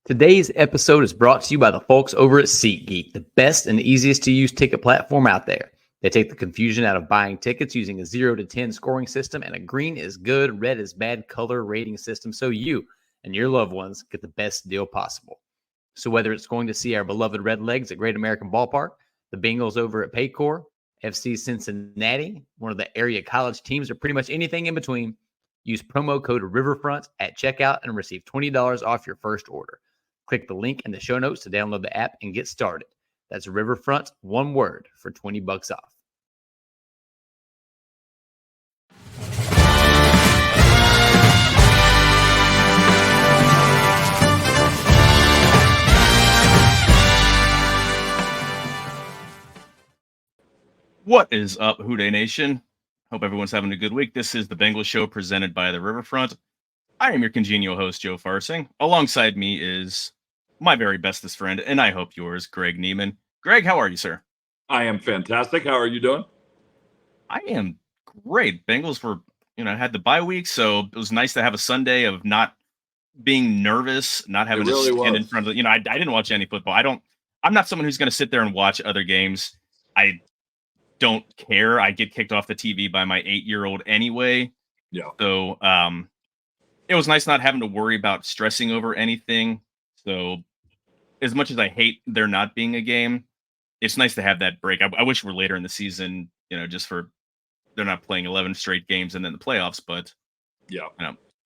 Today's episode is brought to you by the folks over at SeatGeek, the best and easiest to use ticket platform out there. They take the confusion out of buying tickets using a 0 to 10 scoring system and a green is good, red is bad color rating system so you and your loved ones get the best deal possible. So whether it's going to see our beloved Redlegs at Great American Ballpark, the Bengals over at Paycor, FC Cincinnati, one of the area college teams, or pretty much anything in between, use promo code Riverfront at checkout and receive $20 off your first order. Click the link in the show notes to download the app and get started. That's Riverfront, one word, for $20 off. What is up, Houday Nation? Hope everyone's having a good week. This is the Bengals Show presented by the Riverfront. I am your congenial host, Joe Farsing. Alongside me is my very bestest friend, and I hope yours, Greg Neiman. Greg, how are you, sir? I am fantastic. How are you doing? I am great. Bengals were, had the bye week, so it was nice to have a Sunday of not being nervous, not having to stand in front of I didn't watch any football. I'm not someone who's going to sit there and watch other games. I don't care. I get kicked off the TV by my 8-year-old anyway. Yeah. So it was nice not having to worry about stressing over anything. So as much as I hate there not being a game, it's nice to have that break. I wish we're later in the season, just for they're not playing 11 straight games and then the playoffs. But yeah,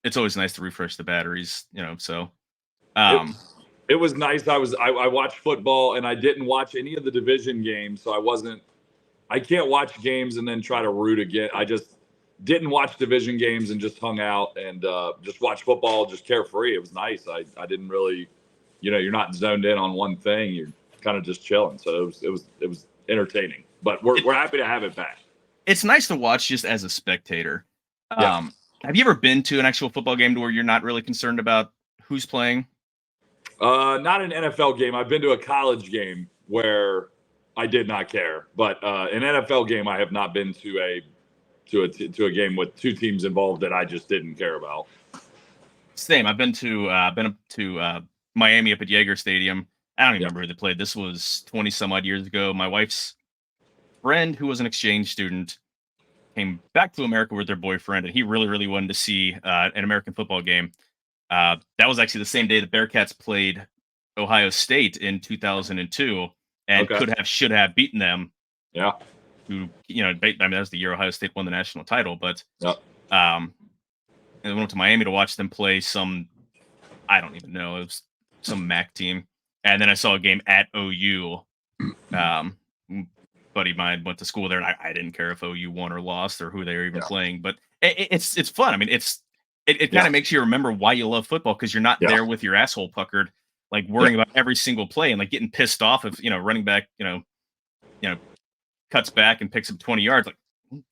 it's always nice to refresh the batteries. So it was nice. I watched football and I didn't watch any of the division games, so I can't watch games and then try to root again. I just didn't watch division games and just hung out and just watched football, just carefree. It was nice. I didn't really, you're not zoned in on one thing. You're kind of just chilling. So it was entertaining. But we're happy to have it back. It's nice to watch just as a spectator. Yeah. Have you ever been to an actual football game to where you're not really concerned about who's playing? Not an NFL game. I've been to a college game where I did not care, but an NFL game I have not been to a game with two teams involved that I just didn't care about. Same. I've been to Miami up at Yager Stadium. I don't even remember who they played. This was 20 some odd years ago. My wife's friend, who was an exchange student, came back to America with their boyfriend, and he really, really wanted to see an American football game. That was actually the same day the Bearcats played Ohio State in 2002. And should have beaten them. Yeah. Who, that was the year Ohio State won the national title. But and I went to Miami to watch them play I don't even know, it was some MAC team. And then I saw a game at OU. Buddy of mine went to school there, and I didn't care if OU won or lost or who they were even playing. But it's fun. I mean, it kind of makes you remember why you love football, because you're not there with your asshole puckered, like worrying about every single play and like getting pissed off if running back cuts back and picks up 20 yards. Like,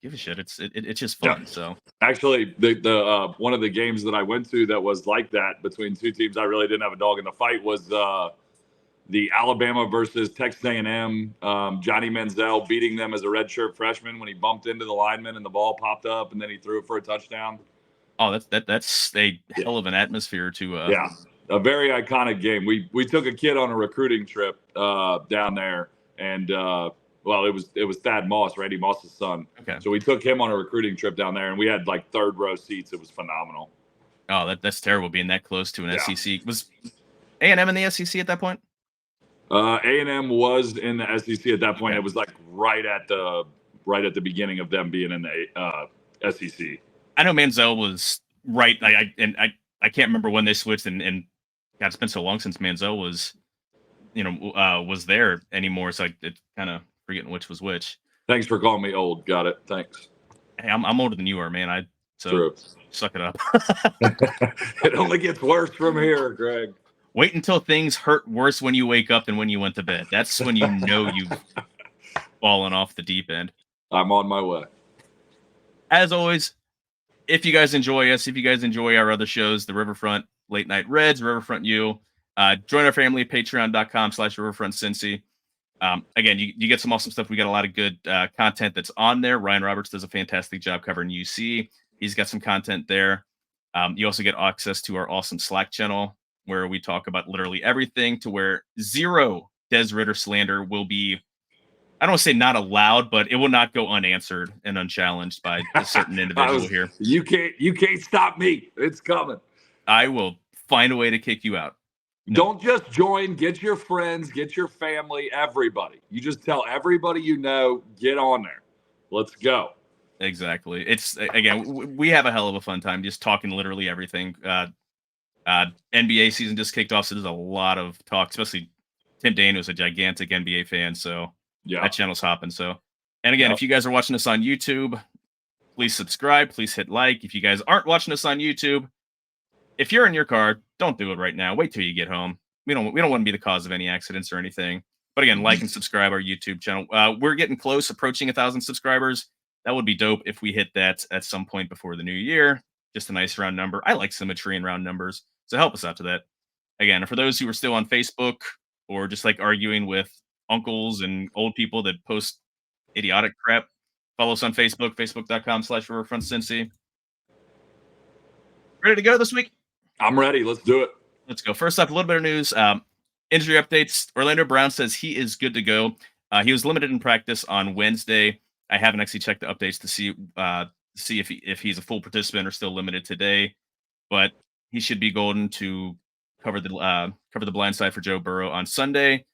give a shit. It's just fun. So actually, the one of the games that I went to that was like that between two teams I really didn't have a dog in the fight was the Alabama versus Texas A&M. Johnny Manziel beating them as a redshirt freshman when he bumped into the lineman and the ball popped up and then he threw it for a touchdown. Oh, that's a hell of an atmosphere to a very iconic game. We took a kid on a recruiting trip down there, and it was Thad Moss, Randy Moss's son. Okay. So we took him on a recruiting trip down there, and we had like third row seats. It was phenomenal. Oh, that's terrible being that close to an SEC. Was A&M in the SEC at that point? A&M was in the SEC at that point. Okay. It was like right at the beginning of them being in the SEC. I know Manziel was right. I can't remember when they switched, and God, it's been so long since Manziel was there anymore. So it's kind of forgetting which was which. Thanks for calling me old. Got it. Thanks. Hey, I'm older than you are, man. True. Suck it up. It only gets worse from here, Greg. Wait until things hurt worse when you wake up than when you went to bed. That's when you know you've fallen off the deep end. I'm on my way. As always, if you guys enjoy us, if you guys enjoy our other shows, the Riverfront Late Night Reds, Riverfront U, join our family at patreon.com/riverfrontcincy. Again, you get some awesome stuff. We got a lot of good content that's on there. Ryan Roberts does a fantastic job covering UC. He's got some content there. You also get access to our awesome Slack channel, where we talk about literally everything to where zero Des Ritter slander will be, I don't want to say not allowed, but it will not go unanswered and unchallenged by a certain individual here. You can't stop me. It's coming. I will find a way to kick you out. No. Don't just join. Get your friends, get your family, everybody. You just tell everybody you know, get on there. Let's go. Exactly. It's, again, we have a hell of a fun time just talking literally everything. NBA season just kicked off, so there's a lot of talk, especially Tim Dane was a gigantic NBA fan, so Yeah. that channel's hopping. So, and again, if you guys are watching this on YouTube, please subscribe, please hit like. If you guys aren't watching us on YouTube, if you're in your car, don't do it right now. Wait till you get home. We don't want to be the cause of any accidents or anything. But again, like and subscribe our YouTube channel. We're getting close, approaching 1,000 subscribers. That would be dope if we hit that at some point before the new year. Just a nice round number. I like symmetry in round numbers, so help us out to that. Again, for those who are still on Facebook or just like arguing with uncles and old people that post idiotic crap, follow us on Facebook, facebook.com/RiverfrontCincy. Ready to go this week? I'm ready. Let's do it. Let's go. First up, a little bit of news. Injury updates. Orlando Brown says he is good to go. He was limited in practice on Wednesday. I haven't actually checked the updates to see if he's a full participant or still limited today, but he should be golden to cover the blind side for Joe Burrow on Sunday.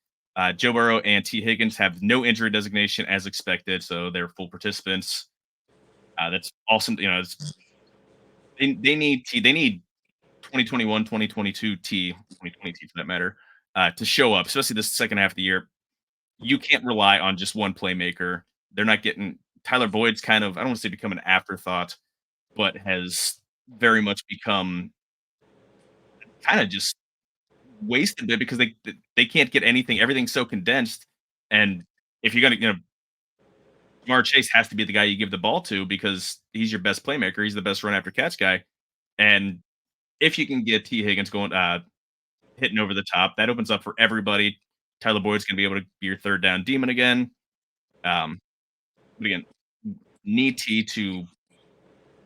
Joe Burrow and T. Higgins have no injury designation as expected, so they're full participants. That's awesome. You know, they need 2021, 2022 2020 T for that matter, to show up, especially this second half of the year. You can't rely on just one playmaker. They're not getting Tyler Boyd's kind of, I don't want to say become an afterthought, but has very much become kind of just wasted bit because they can't get anything. Everything's so condensed. And if you're gonna, Jamar Chase has to be the guy you give the ball to because he's your best playmaker. He's the best run after catch guy. And if you can get T. Higgins going, hitting over the top, that opens up for everybody. Tyler Boyd's going to be able to be your third down demon again. But again, need T to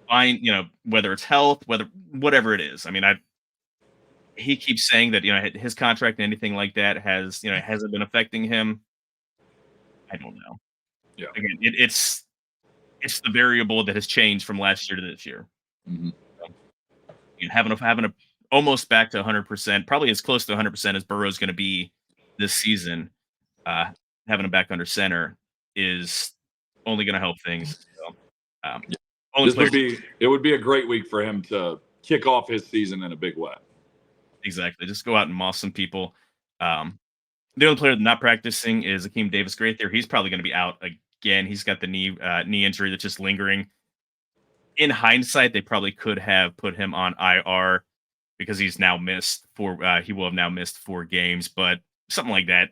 find, whether it's health, whatever it is. I mean, he keeps saying that, his contract and anything like that hasn't been affecting him. I don't know. Yeah. Again, it's the variable that has changed from last year to this year. Mm-hmm. Having a almost back to 100%, probably as close to 100% as Burrow's going to be this season. Having him back under center is only going to help things. So, it would be a great week for him to kick off his season in a big way. Exactly. Just go out and moss some people. The only player not practicing is Akeem Davis-Gaither. He's probably going to be out again. He's got the knee injury that's just lingering. In hindsight, they probably could have put him on IR because he's now missed he will have now missed 4 games, but something like that.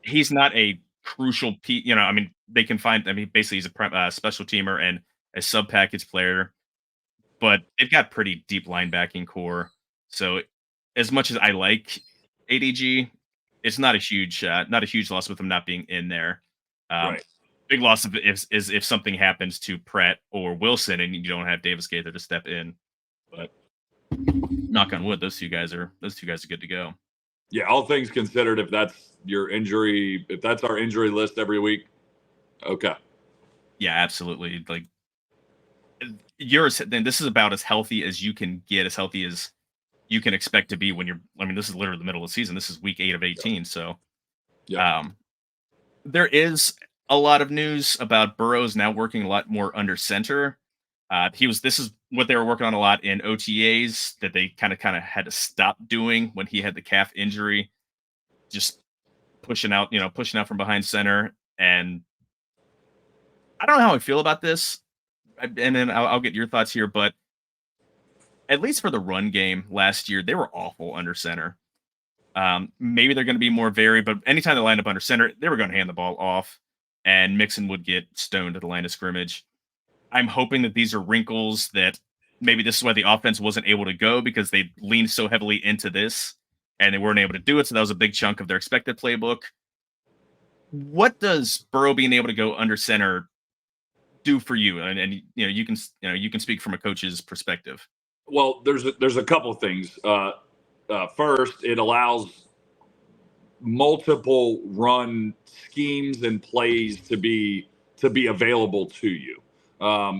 He's not a crucial piece. They can find. Basically, he's a special teamer and a sub package player, but they've got pretty deep linebacking core. So, as much as I like ADG, it's not a huge loss with him not being in there. Right. Big loss is if something happens to Pratt or Wilson and you don't have Davis-Gaither to step in. But knock on wood, those two guys are good to go. Yeah, all things considered, if that's our injury list every week, okay. Yeah, absolutely. Like this is about as healthy as you can get, as healthy as you can expect to be when you're. This is literally the middle of the season. This is week 8 of 18. So, there is a lot of news about Burrow's now working a lot more under center. This is what they were working on a lot in OTAs that they kind of had to stop doing when he had the calf injury, just pushing out from behind center. And I don't know how I feel about this. And then I'll get your thoughts here, but at least for the run game last year, they were awful under center. Maybe they're going to be more varied, but anytime they lined up under center, they were going to hand the ball off and Mixon would get stoned at the line of scrimmage. I'm hoping that these are wrinkles that maybe this is why the offense wasn't able to go because they leaned so heavily into this and they weren't able to do it. So that was a big chunk of their expected playbook. What does Burrow being able to go under center do for you? And you can speak from a coach's perspective. Well, there's a couple things. first, it allows multiple run schemes and plays to be available to you.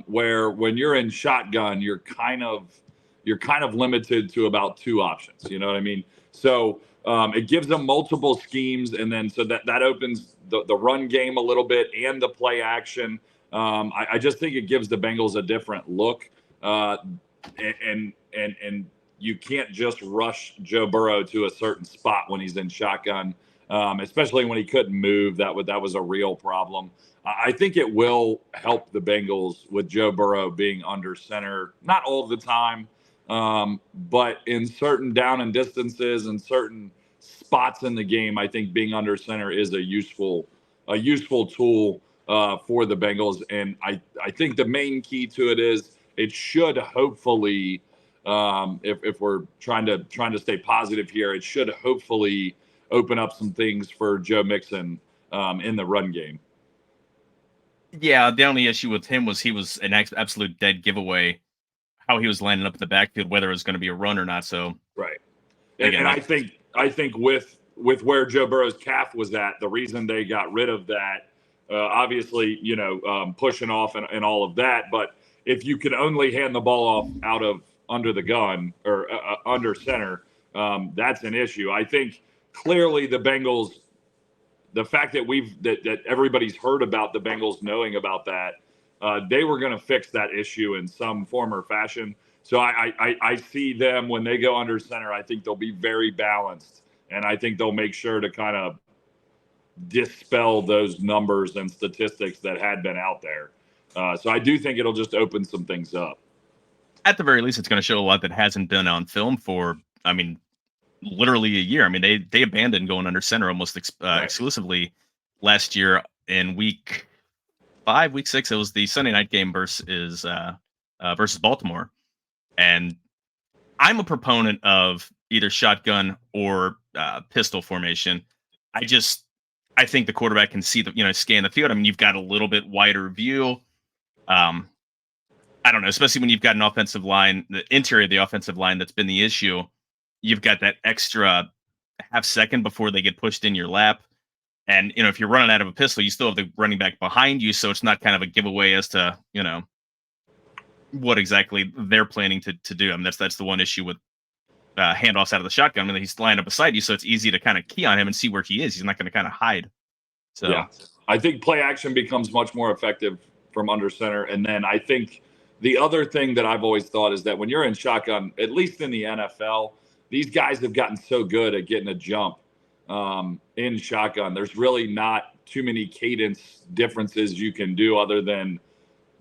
Where when you're in shotgun, you're kind of limited to about two options. You know what I mean? So it gives them multiple schemes, and then so that opens the run game a little bit and the play action. I just think it gives the Bengals a different look, and you can't just rush Joe Burrow to a certain spot when he's in shotgun, especially when he couldn't move. That was a real problem. I think it will help the Bengals with Joe Burrow being under center, not all the time, but in certain down and distances and certain spots in the game. I think being under center is a useful tool for the Bengals, and I think the main key to it is it should hopefully, if we're trying to stay positive here, it should hopefully open up some things for Joe Mixon in the run game. Yeah, the only issue with him was he was an absolute dead giveaway how he was lining up in the backfield, whether it was going to be a run or not. So right, again, and I think with where Joe Burrow's calf was at, the reason they got rid of that, obviously, pushing off and all of that, but if you could only hand the ball off out of under the gun or under center, that's an issue. I think clearly the Bengals, the fact that that everybody's heard about the Bengals knowing about that, they were going to fix that issue in some form or fashion. So I see them when they go under center. I think they'll be very balanced, and I think they'll make sure to kind of dispel those numbers and statistics that had been out there. So I do think it'll just open some things up. At the very least, it's going to show a lot that hasn't been on film for, I mean, literally a year. I mean, they abandoned going under center almost exclusively last year in week 5, week 6. It was the Sunday night game versus Baltimore, and I'm a proponent of either shotgun or pistol formation. I think the quarterback can see scan the field. I mean, you've got a little bit wider view. I don't know, especially when you've got an offensive line, the interior of the offensive line that's been the issue. You've got that extra half second before they get pushed in your lap. And, if you're running out of a pistol, you still have the running back behind you. So it's not kind of a giveaway as to, what exactly they're planning to do. I mean, that's the one issue with handoffs out of the shotgun. I mean, he's lined up beside you, so it's easy to kind of key on him and see where he is. He's not going to kind of hide. So yeah, I think play action becomes much more effective from under center. And then I think the other thing that I've always thought is that when you're in shotgun, at least in the NFL, these guys have gotten so good at getting a jump in shotgun. There's really not too many cadence differences you can do other than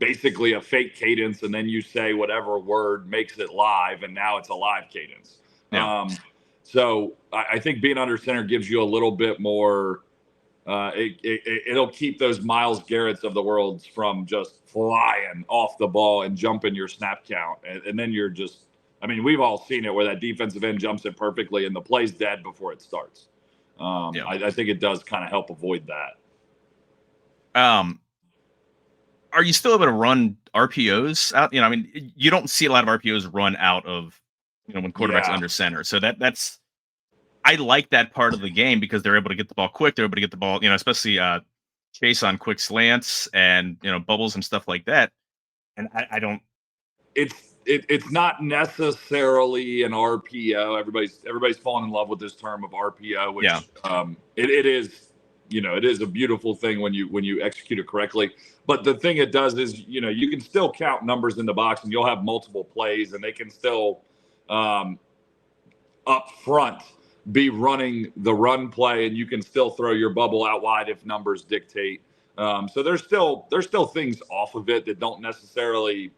basically a fake cadence, and then you say whatever word makes it live, and now it's a live cadence. Yeah. So I think being under center gives you a little bit more. It'll keep those Myles Garretts of the world from just flying off the ball and jumping your snap count. And then you're just, I mean, we've all seen it where that defensive end jumps it perfectly and the play's dead before it starts. I think it does kind of help avoid that. Are you still able to run RPOs out? I mean, you don't see a lot of RPOs run out of, when quarterbacks under center. So that's, I like that part of the game because they're able to get the ball quick. They're able to get the ball, especially chase on quick slants and, bubbles and stuff like that. And I don't. It's not necessarily an RPO. Everybody's fallen in love with this term of RPO, which it is. It is a beautiful thing when you execute it correctly. But the thing it does is, you can still count numbers in the box, and you'll have multiple plays, and they can still up front be running the run play, and you can still throw your bubble out wide if numbers dictate. So there's still things off of it that don't necessarily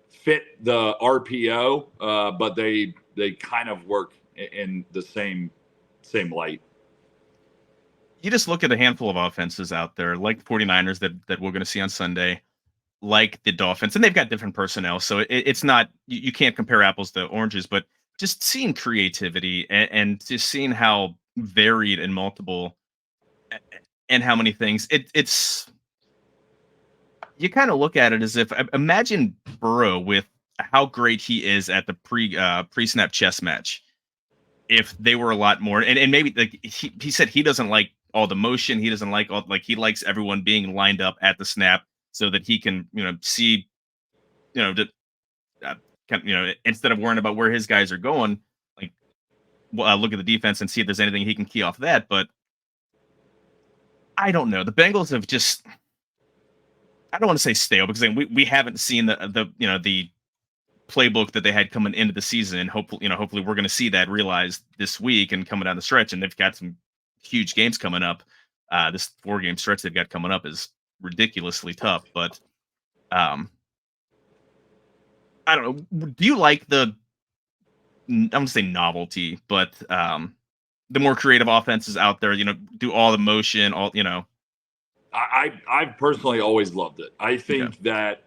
fit the RPO, but they kind of work in the same light. You just look at a handful of offenses out there, like the 49ers that we're going to see on Sunday, like the Dolphins, and they've got different personnel. So it's not, you can't compare apples to oranges, but just seeing creativity and just seeing how varied and multiple and how many things it's, you kind of look at it as if, imagine Burrow with how great he is at the pre-snap chess match. if they were a lot more, and maybe like he said he doesn't like all the motion, he doesn't like all, like he likes everyone being lined up at the snap so that he can see instead of worrying about where his guys are going, like look at the defense and see if there's anything he can key off that. But I don't know. The Bengals have just, I don't want to say stale because we haven't seen the playbook that they had coming into the season, and hopefully we're going to see that realized this week and coming down the stretch. And they've got some huge games coming up. This 4-game stretch they've got coming up is ridiculously tough. But I don't know. Do you like the, I'm going to say novelty, but the more creative offenses out there, do all the motion, I've personally always loved it. I think that,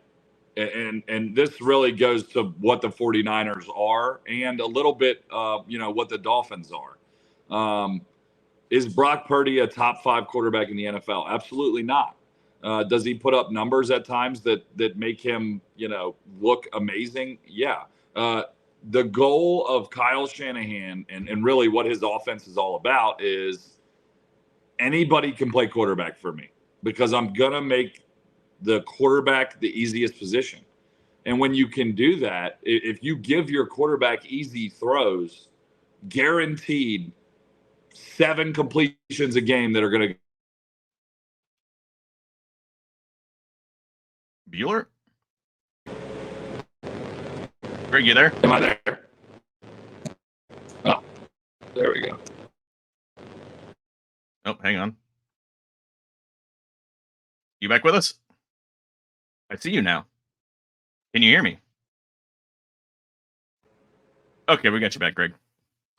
and this really goes to what the 49ers are and a little bit, what the Dolphins are. Is Brock Purdy a top 5 quarterback in the NFL? Absolutely not. Does he put up numbers at times that make him, look amazing? Yeah. The goal of Kyle Shanahan and really what his offense is all about is anybody can play quarterback for me because I'm going to make the quarterback the easiest position. And when you can do that, if you give your quarterback easy throws, guaranteed 7 completions a game that are going to. Bueller? Greg, you there? Am I there? Oh, there we go. Oh, hang on. You back with us? I see you now. Can you hear me? Okay, we got you back, Greg.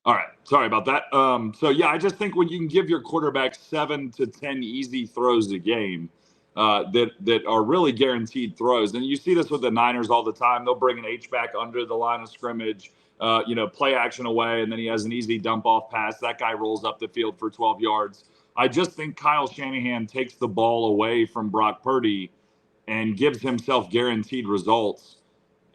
All right. Sorry about that. I just think when you can give your quarterback 7 to 10 easy throws a game that are really guaranteed throws, and you see this with the Niners all the time. They'll bring an H-back under the line of scrimmage, play action away, and then he has an easy dump-off pass. That guy rolls up the field for 12 yards. I just think Kyle Shanahan takes the ball away from Brock Purdy and gives himself guaranteed results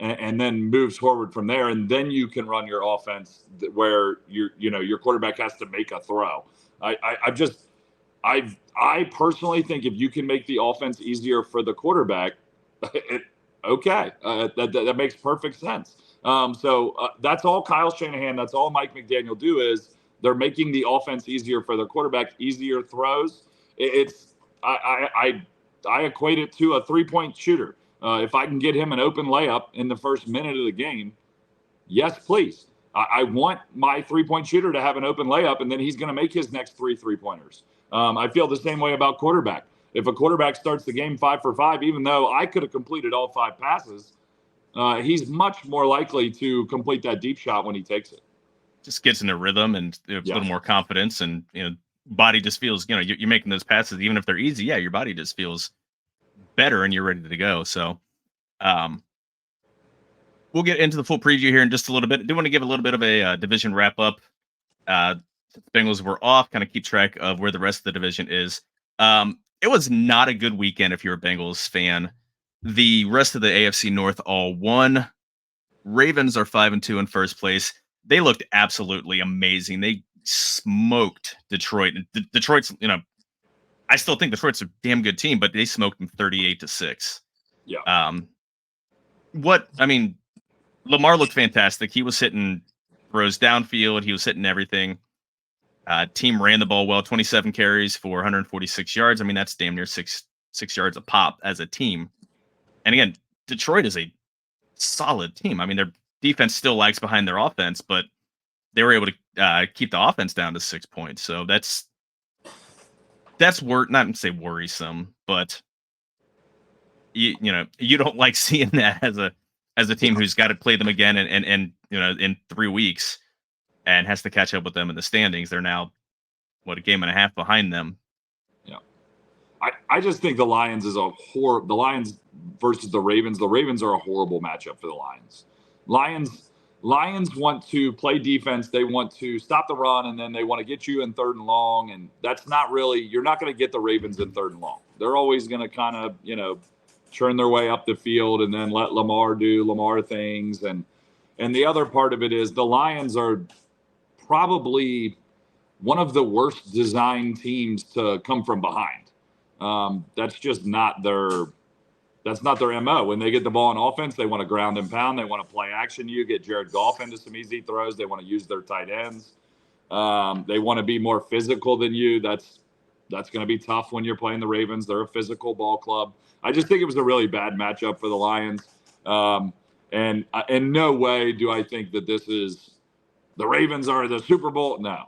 and then moves forward from there. And then you can run your offense where your quarterback has to make a throw. I personally think if you can make the offense easier for the quarterback, that makes perfect sense. That's all Kyle Shanahan, that's all Mike McDaniel do is they're making the offense easier for the quarterback, easier throws. I equate it to a 3-point shooter. If I can get him an open layup in the first minute of the game, yes, please. I want my 3-point shooter to have an open layup, and then he's going to make his next 3 3-pointers. I feel the same way about quarterback. If a quarterback starts the game 5 for 5, even though I could have completed all 5 passes, he's much more likely to complete that deep shot when he takes it. Just gets in a rhythm and a little more confidence, and body just feels, you're making those passes, even if they're easy. Yeah, your body just feels better and you're ready to go. So we'll get into the full preview here in just a little bit. I do want to give a little bit of a division wrap up. The Bengals were off, kind of keep track of where the rest of the division is. It was not a good weekend if you're a Bengals fan. The rest of the AFC North all won. Ravens are 5-2 in first place. They looked absolutely amazing. They smoked Detroit. And Detroit's, I still think Detroit's a damn good team, but they smoked them 38-6. Yeah. Lamar looked fantastic. He was hitting throws downfield. He was hitting everything. Team ran the ball well, 27 carries for 146 yards. I mean, that's damn near six yards a pop as a team. And again, Detroit is a solid team. I mean, their defense still lags behind their offense, but they were able to keep the offense down to 6 points. So that's not to say worrisome, but you don't like seeing that as a team who's got to play them again and in 3 weeks and has to catch up with them in the standings. They're now a game and a half behind them. Yeah. I just think the Lions is the Lions versus the Ravens. The Ravens are a horrible matchup for the Lions. Lions want to play defense. They want to stop the run, and then they want to get you in 3rd and long. And that's not really, you're not going to get the Ravens in 3rd and long. They're always going to kind of, churn their way up the field and then let Lamar do Lamar things. And the other part of it is the Lions are probably one of the worst designed teams to come from behind. That's just not their MO. When they get the ball on offense, they want to ground and pound. They want to play action. You get Jared Goff into some easy throws. They want to use their tight ends. They want to be more physical than you. That's going to be tough when you're playing the Ravens. They're a physical ball club. I just think it was a really bad matchup for the Lions. And in no way do I think that this is the Ravens are the Super Bowl. No,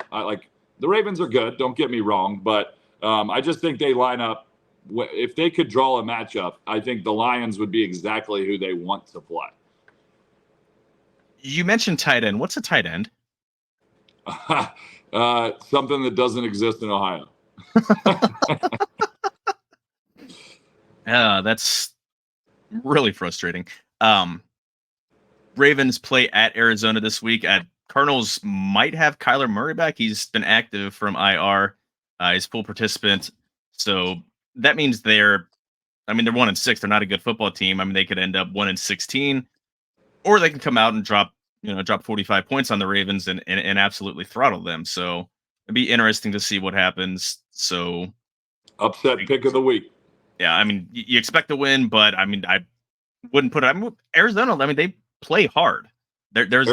the Ravens are good. Don't get me wrong, but I just think they line up. If they could draw a matchup, I think the Lions would be exactly who they want to play. You mentioned tight end. What's a tight end? Something that doesn't exist in Ohio. That's really frustrating. Ravens play at Arizona this week. Cardinals might have Kyler Murray back. He's been active from IR. He's full participant. So that means they're 1-6. They're not a good football team. I mean, they could end up 1-16, or they can come out and drop 45 points on the Ravens and absolutely throttle them. So it'd be interesting to see what happens. So upset pick of the week. Yeah, I mean, you expect to win, but I mean, I wouldn't put it. Arizona. I mean, they play hard. There's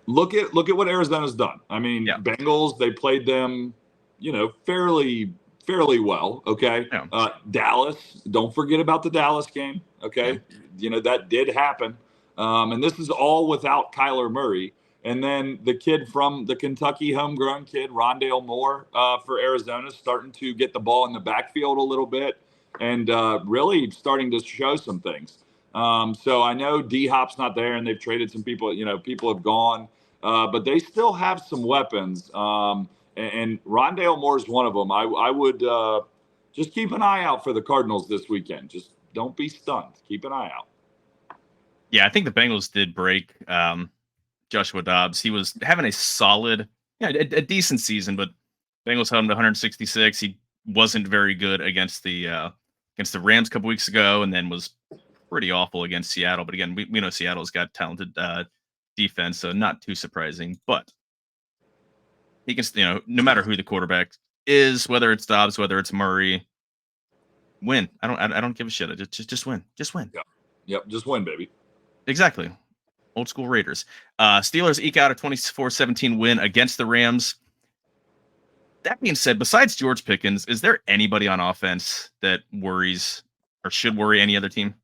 look at what Arizona's done. I mean, yeah. Bengals, they played them, fairly well. Okay. Yeah. Dallas, don't forget about the Dallas game. Okay. Yeah. That did happen. And this is all without Kyler Murray. And then the kid from the Kentucky homegrown kid, Rondale Moore, for Arizona, starting to get the ball in the backfield a little bit and really starting to show some things. So I know D-Hop's not there and they've traded some people, people have gone, but they still have some weapons. And Rondale Moore's one of them. I would just keep an eye out for the Cardinals this weekend. Just don't be stunned. Keep an eye out. Yeah, I think the Bengals did break Joshua Dobbs. He was having a solid, a decent season, but Bengals held him to 166. He wasn't very good against the Rams a couple weeks ago, and then was pretty awful against Seattle. But again, we know Seattle's got talented defense, so not too surprising. But he can, no matter who the quarterback is, whether it's Dobbs, whether it's Murray, win. I don't give a shit. Just win. Just win. Yeah. Yep. Just win, baby. Exactly. Old school Raiders. Steelers eke out a 24-17 win against the Rams. That being said, besides George Pickens, is there anybody on offense that worries or should worry any other team?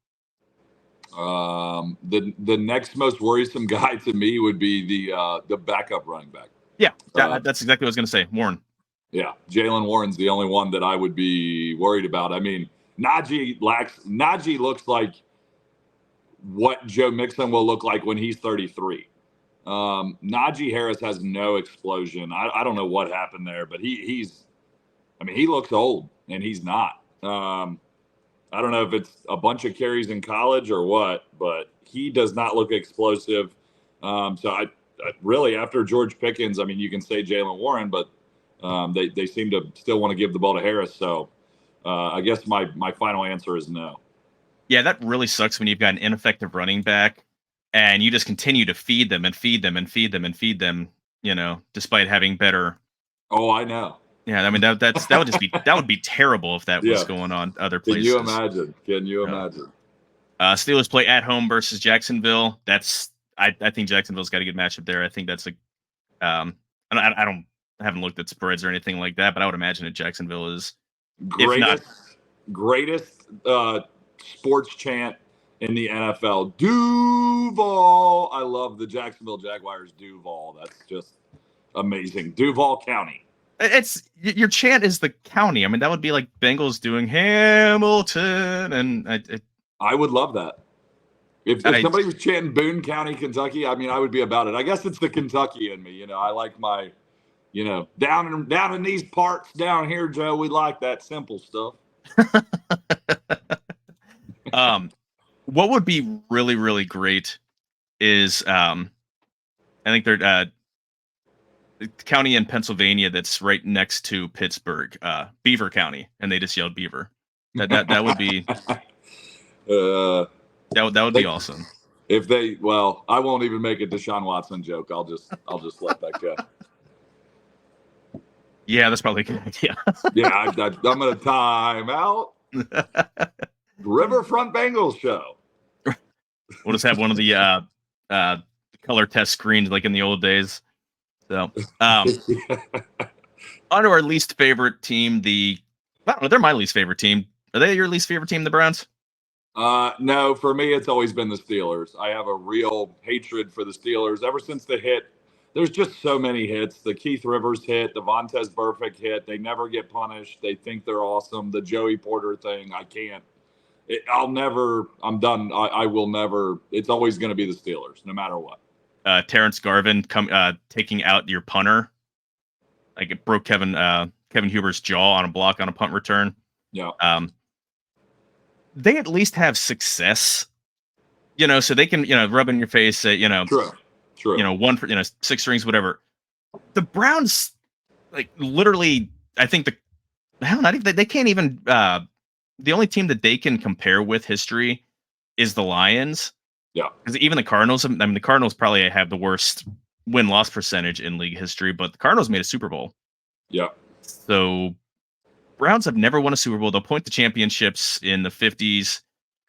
The next most worrisome guy to me would be the backup running back. Yeah, that's exactly what I was going to say. Warren. Yeah, Jaylen Warren's the only one that I would be worried about. I mean, Najee looks like what Joe Mixon will look like when he's 33. Najee Harris has no explosion. I don't know what happened there, but he looks old and he's not. I don't know if it's a bunch of carries in college or what, but he does not look explosive. So I really, after George Pickens, I mean, you can say Jaylen Warren, but they seem to still want to give the ball to Harris. So I guess my final answer is no. Yeah, that really sucks when you've got an ineffective running back and you just continue to feed them and feed them and feed them and feed them, despite having better. Oh, I know. Yeah, I mean that would be terrible if that was going on other places. Can you imagine? Steelers play at home versus Jacksonville. I think Jacksonville's got a good matchup there. I think that's I haven't looked at spreads or anything like that, but I would imagine that Jacksonville is greatest sports chant in the NFL. Duval. I love the Jacksonville Jaguars. Duval. That's just amazing. Duval County. It's your chant is the county. I mean, that would be like Bengals doing Hamilton, and I would love that. If somebody was chanting Boone County, Kentucky, I mean, I would be about it. I guess it's the Kentucky in me. I like my, down in these parts down here, Joe. We like that simple stuff. What would be really, really great is I think they're the county in Pennsylvania that's right next to Pittsburgh, Beaver County, and they just yelled Beaver. That would be that would be awesome. If I won't even make a Deshaun Watson joke. I'll just let that go. Yeah, that's probably a good idea. Yeah, I'm going to time out. Riverfront Bengals show. We'll just have one of the color test screens like in the old days. So, on to our least favorite team. I don't know, they're my least favorite team. Are they your least favorite team, the Browns? No, for me, it's always been the Steelers. I have a real hatred for the Steelers ever since the hit. There's just so many hits. The Keith Rivers hit, the Vontaze Burfict hit. They never get punished. They think they're awesome. The Joey Porter thing, I can't. I'll never. I'm done. I will never. It's always going to be the Steelers, no matter what. Terrence Garvin taking out your punter, like it broke Kevin Huber's jaw on a block on a punt return. Yeah. They at least have success, so they can, rub in your face, say, True. one for, 6 rings, whatever. The Browns, like literally, I think not even, they can't even, the only team that they can compare with history is the Lions. Yeah. Because even the Cardinals, the Cardinals probably have the worst win-loss percentage in league history, but the Cardinals made a Super Bowl. Yeah. So Browns have never won a Super Bowl. They'll point to championships in the 50s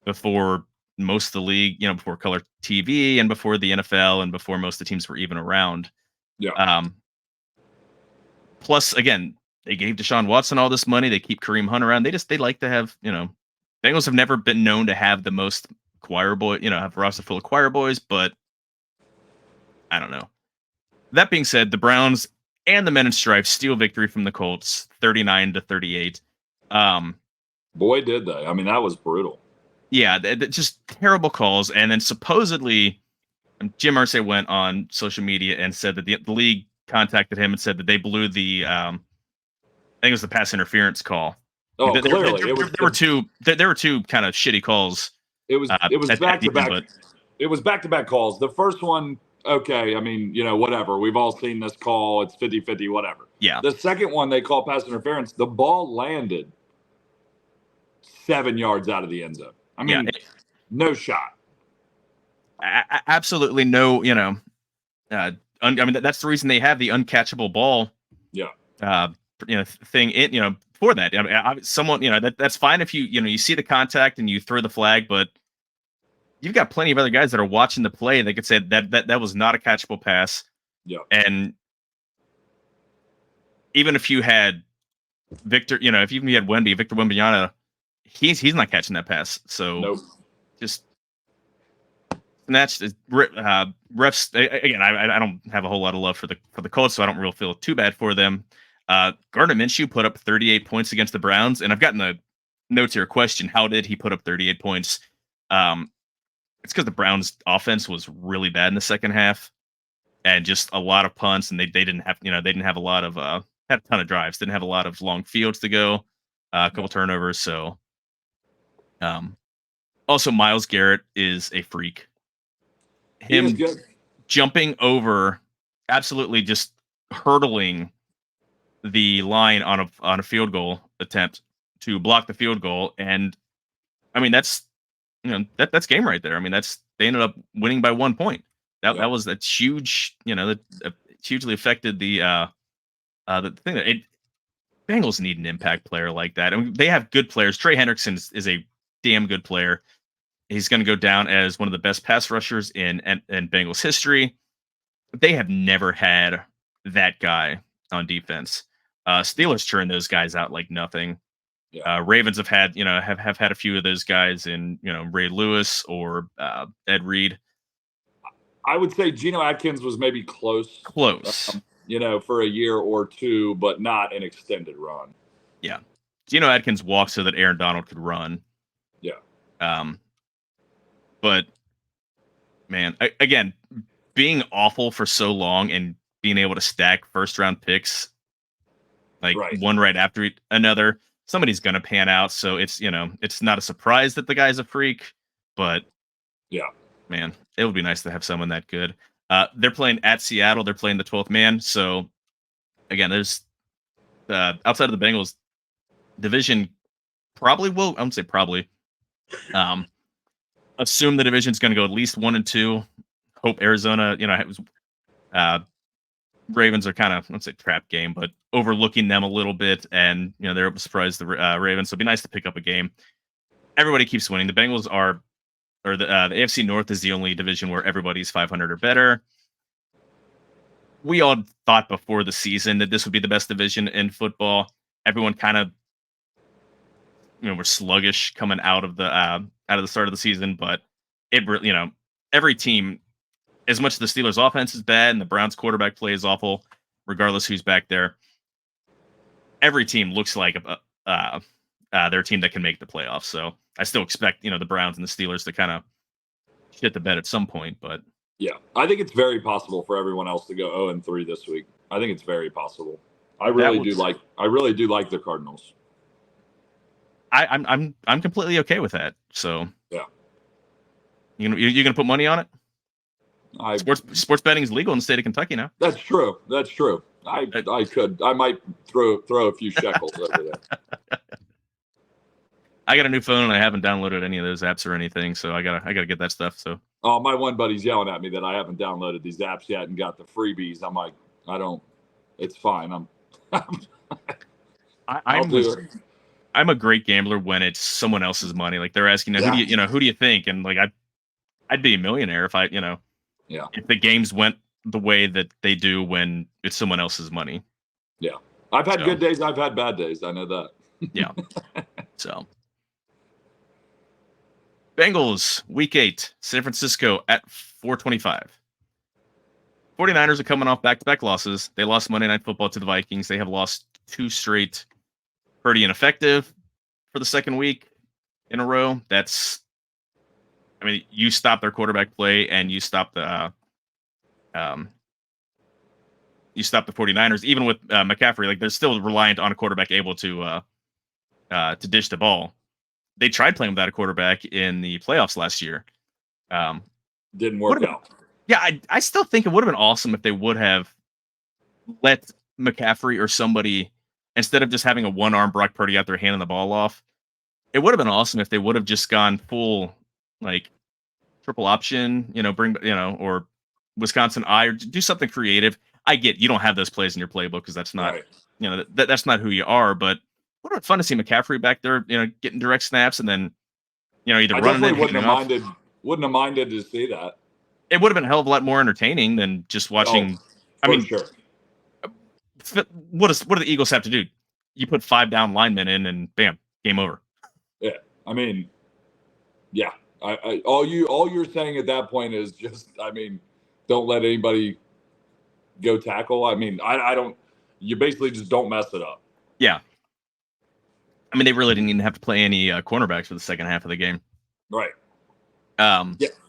before most of the league, before color TV and before the NFL and before most of the teams were even around. Yeah. Plus, again, they gave Deshaun Watson all this money. They keep Kareem Hunt around. They like to have, Bengals have never been known to have the most choir boy, have a roster full of choir boys, but I don't know. That being said, the Browns and the Men in Stripes steal victory from the Colts, 39-38. Boy, did they! I mean, that was brutal. Yeah, just terrible calls. And then supposedly, Jim Irsay went on social media and said that the league contacted him and said that they blew the, I think it was the pass interference call. Oh, clearly, there were two kind of shitty calls. It was back to back. It was back to back calls. The first one, okay, I mean, whatever. We've all seen this call. It's 50-50, whatever. Yeah. The second one, they call pass interference. The ball landed 7 yards out of the end zone. I mean, no shot. Absolutely no, I mean, that's the reason they have the uncatchable ball. Yeah. Thing for that. I mean, someone, that's fine if you see the contact and you throw the flag, but you've got plenty of other guys that are watching the play. They could say that was not a catchable pass. Yeah. And even if you had Victor, if even you had Victor Wembanyama, he's not catching that pass. So nope. Just snatched refs again. I don't have a whole lot of love for the Colts, so I don't really feel too bad for them. Gardner Minshew put up 38 points against the Browns, and I've gotten a note to your question: how did he put up 38 points? It's because the Browns' offense was really bad in the second half, and just a lot of punts, and they didn't have a lot of had a ton of drives, didn't have a lot of long fields to go, a couple turnovers. So, also Myles Garrett is a freak. Him jumping over, absolutely just hurdling the line on a field goal attempt to block the field goal, and I mean that's that's game right there. I mean they ended up winning by 1 point. That's huge. That hugely affected the thing that Bengals need an impact player like that. I mean, they have good players. Trey Hendrickson is a damn good player. He's going to go down as one of the best pass rushers in Bengals history. They have never had that guy on defense. Steelers churn those guys out like nothing. Yeah. Ravens have had have had a few of those guys in Ray Lewis or Ed Reed. I would say Geno Atkins was maybe close, for a year or two, but not an extended run. Yeah, Geno Atkins walked so that Aaron Donald could run. Yeah. But man, again, being awful for so long and being able to stack first round picks, like one right after another, somebody's going to pan out. So it's not a surprise that the guy's a freak, but yeah, man, it would be nice to have someone that good. They're playing at Seattle. They're playing the 12th man. So again, there's outside of the Bengals division, probably will. I won't say probably. Assume the division's going to go at least 1-2. Hope Arizona, Ravens are kind of, let's say, trap game, but overlooking them a little bit, and they're surprised the Ravens. So it'd be nice to pick up a game. Everybody keeps winning. The Bengals are, or the AFC North is the only division where everybody's 500 or better. We all thought before the season that this would be the best division in football. Everyone kind of, were sluggish coming out of the start of the season, but every team, as much as the Steelers' offense is bad and the Browns' quarterback play is awful, regardless who's back there, every team looks like they're a team that can make the playoffs. So I still expect the Browns and the Steelers to kind of shit the bed at some point, but. Yeah, I think it's very possible for everyone else to go 0-3 this week. I think it's very possible. I really do like the Cardinals. I'm completely okay with that. So yeah, you gonna put money on it? Sports betting is legal in the state of Kentucky now. That's true. I could. I might throw a few shekels over there. I got a new phone and I haven't downloaded any of those apps or anything, so I gotta get that stuff. So. Oh, my one buddy's yelling at me that I haven't downloaded these apps yet and got the freebies. I'm like, I don't. It's fine. I'm a great gambler when it's someone else's money. Like they're asking, who do you think? And like I'd be a millionaire if if the games went the way that they do when it's someone else's money. Yeah, I've had good days. I've had bad days. I know that. Yeah. So. Bengals, week 8, San Francisco at 4:25. 49ers are coming off back-to-back losses. They lost Monday Night Football to the Vikings. They have lost 2 straight pretty ineffective for the second week in a row. You stop their quarterback play and you stop the 49ers, even with McCaffrey. Like they're still reliant on a quarterback able to dish the ball. They tried playing without a quarterback in the playoffs last year. Didn't work out. Yeah, I still think it would have been awesome if they would have let McCaffrey or somebody, instead of just having a one-arm Brock Purdy out there handing the ball off, it would have been awesome if they would have just gone full, like, triple option, or Wisconsin I, or do something creative. I get you don't have those plays in your playbook because that's not, right. That's not who you are, but would have been fun to see McCaffrey back there, getting direct snaps and then, either running it. Wouldn't have minded to see that. It would have been a hell of a lot more entertaining than just watching. Sure. What do the Eagles have to do? You put 5 down linemen in, and bam, game over. Yeah, yeah. All you're saying at that point is just, don't let anybody go tackle. I don't. You basically just don't mess it up. Yeah. They really didn't even have to play any cornerbacks for the second half of the game. Right.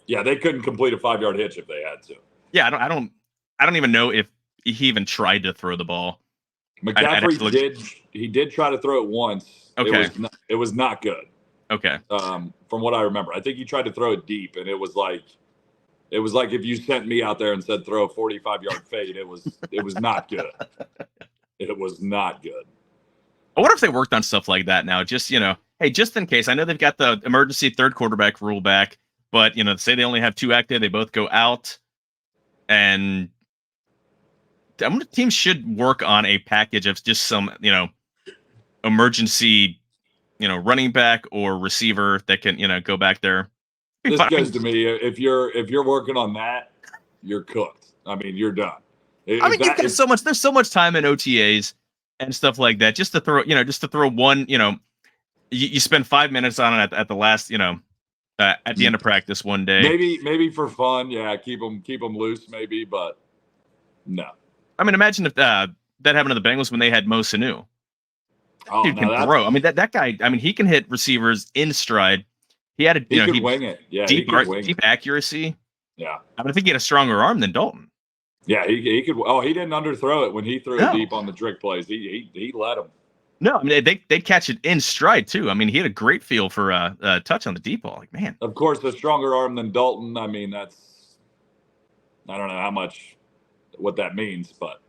Yeah, they couldn't complete a 5-yard hitch if they had to. Yeah, I don't even know if he even tried to throw the ball. McCaffrey did try to throw it once. Okay. It was not good. Okay. From what I remember, I think he tried to throw it deep, and it was like if you sent me out there and said throw a 45-yard fade. It was not good. It was not good. I wonder if they worked on stuff like that now. Just, hey, just in case. I know they've got the emergency third quarterback rule back, but, say they only have 2 active, they both go out. And teams should work on a package of just some, emergency, running back or receiver that can, go back there. This goes to me. If you're working on that, you're cooked. You're done. There's so much time in OTAs and stuff like that, just to throw one, you spend 5 minutes on it at the last, at the end of practice one day. Maybe for fun. Yeah. Keep them loose maybe, but no. Imagine if that happened to the Bengals when they had Mo Sanu. Oh, Dude can throw. That guy, he can hit receivers in stride. He had he could wing it. Yeah. Deep accuracy. Yeah. I think he had a stronger arm than Dalton. Yeah, he could. Oh, he didn't underthrow it when he threw it deep on the trick plays. He let him. No, they catch it in stride too. He had a great feel for a touch on the deep ball. Like, man. Of course, a stronger arm than Dalton. That's, I don't know what that means, but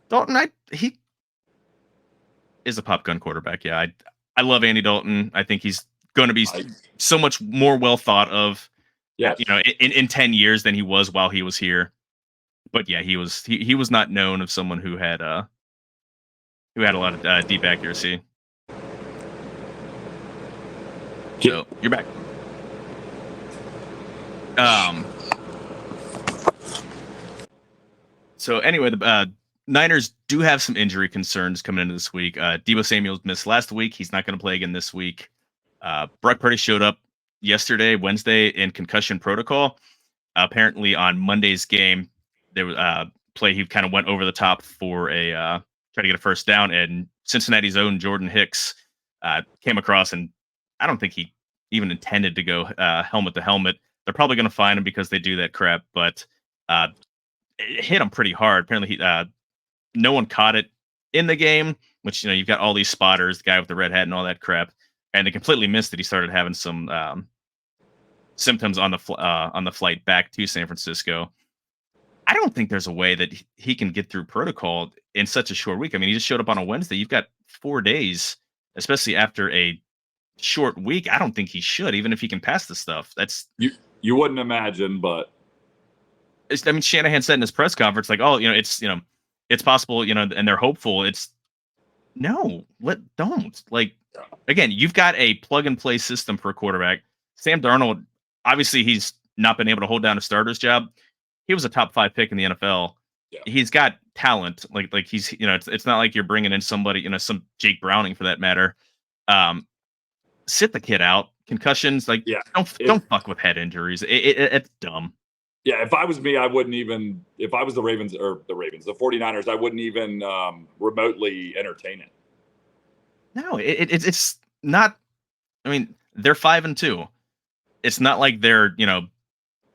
Dalton, he is a pop gun quarterback. Yeah, I love Andy Dalton. I think he's going to be so much more well thought of. Yeah, in 10 years than he was while he was here. But yeah, he was not known of someone who had a lot of deep accuracy. So you're back. So anyway, the Niners do have some injury concerns coming into this week. Deebo Samuel's missed last week. He's not going to play again this week. Brock Purdy showed up Wednesday, in concussion protocol. Apparently on Monday's game, there was play he kind of went over the top for a try to get a first down, and Cincinnati's own Jordan Hicks came across, and I don't think he even intended to go helmet to helmet. They're probably going to fine him because they do that crap, but it hit him pretty hard. Apparently, no one caught it in the game, which you've got all these spotters, the guy with the red hat and all that crap, and they completely missed that he started having some symptoms on the flight back to San Francisco. I don't think there's a way that he can get through protocol in such a short week. I mean, he just showed up on a Wednesday. You've got 4 days, especially after a short week. I don't think he should, even if he can pass the stuff. That's you wouldn't imagine, but I mean, Shanahan said in his press conference, like, "Oh, it's possible, and they're hopeful." Don't like again. You've got a plug and play system for a quarterback. Sam Darnold, obviously, he's not been able to hold down a starter's job. He was a top 5 pick in the NFL. Yeah. He's got talent. Like he's it's not like you're bringing in somebody, some Jake Browning for that matter. Sit the kid out. Concussions, don't fuck with head injuries. It's dumb. Yeah, if I was me, I wouldn't even. If I was the 49ers, I wouldn't even remotely entertain it. No, it's not. I mean, they're 5-2. It's not like they're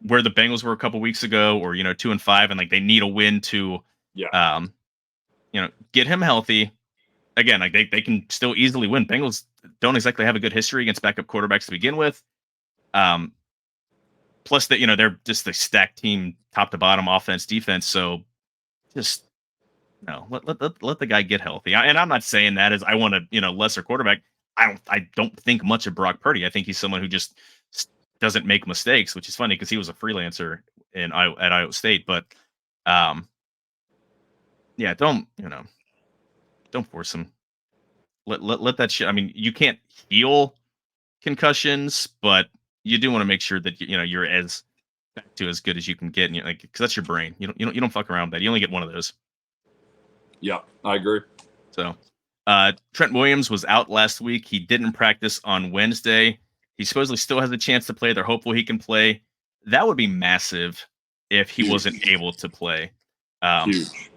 where the Bengals were a couple weeks ago, or 2-5, and like they need a win to get him healthy. Again, like they can still easily win. Bengals don't exactly have a good history against backup quarterbacks to begin with. Plus that they're just the stacked team, top to bottom, offense, defense. So just let the guy get healthy. And I'm not saying that as I want a lesser quarterback. I don't think much of Brock Purdy. I think he's someone who just doesn't make mistakes, which is funny because he was a freelancer at Iowa State. But yeah, don't force him. Let that shit. I mean, you can't heal concussions, but you do want to make sure that you're as back to as good as you can get, and because that's your brain. You don't fuck around with that. You only get one of those. Yeah, I agree. So, Trent Williams was out last week. He didn't practice on Wednesday. He supposedly still has a chance to play. They're hopeful he can play. That would be massive if he wasn't able to play. Huge.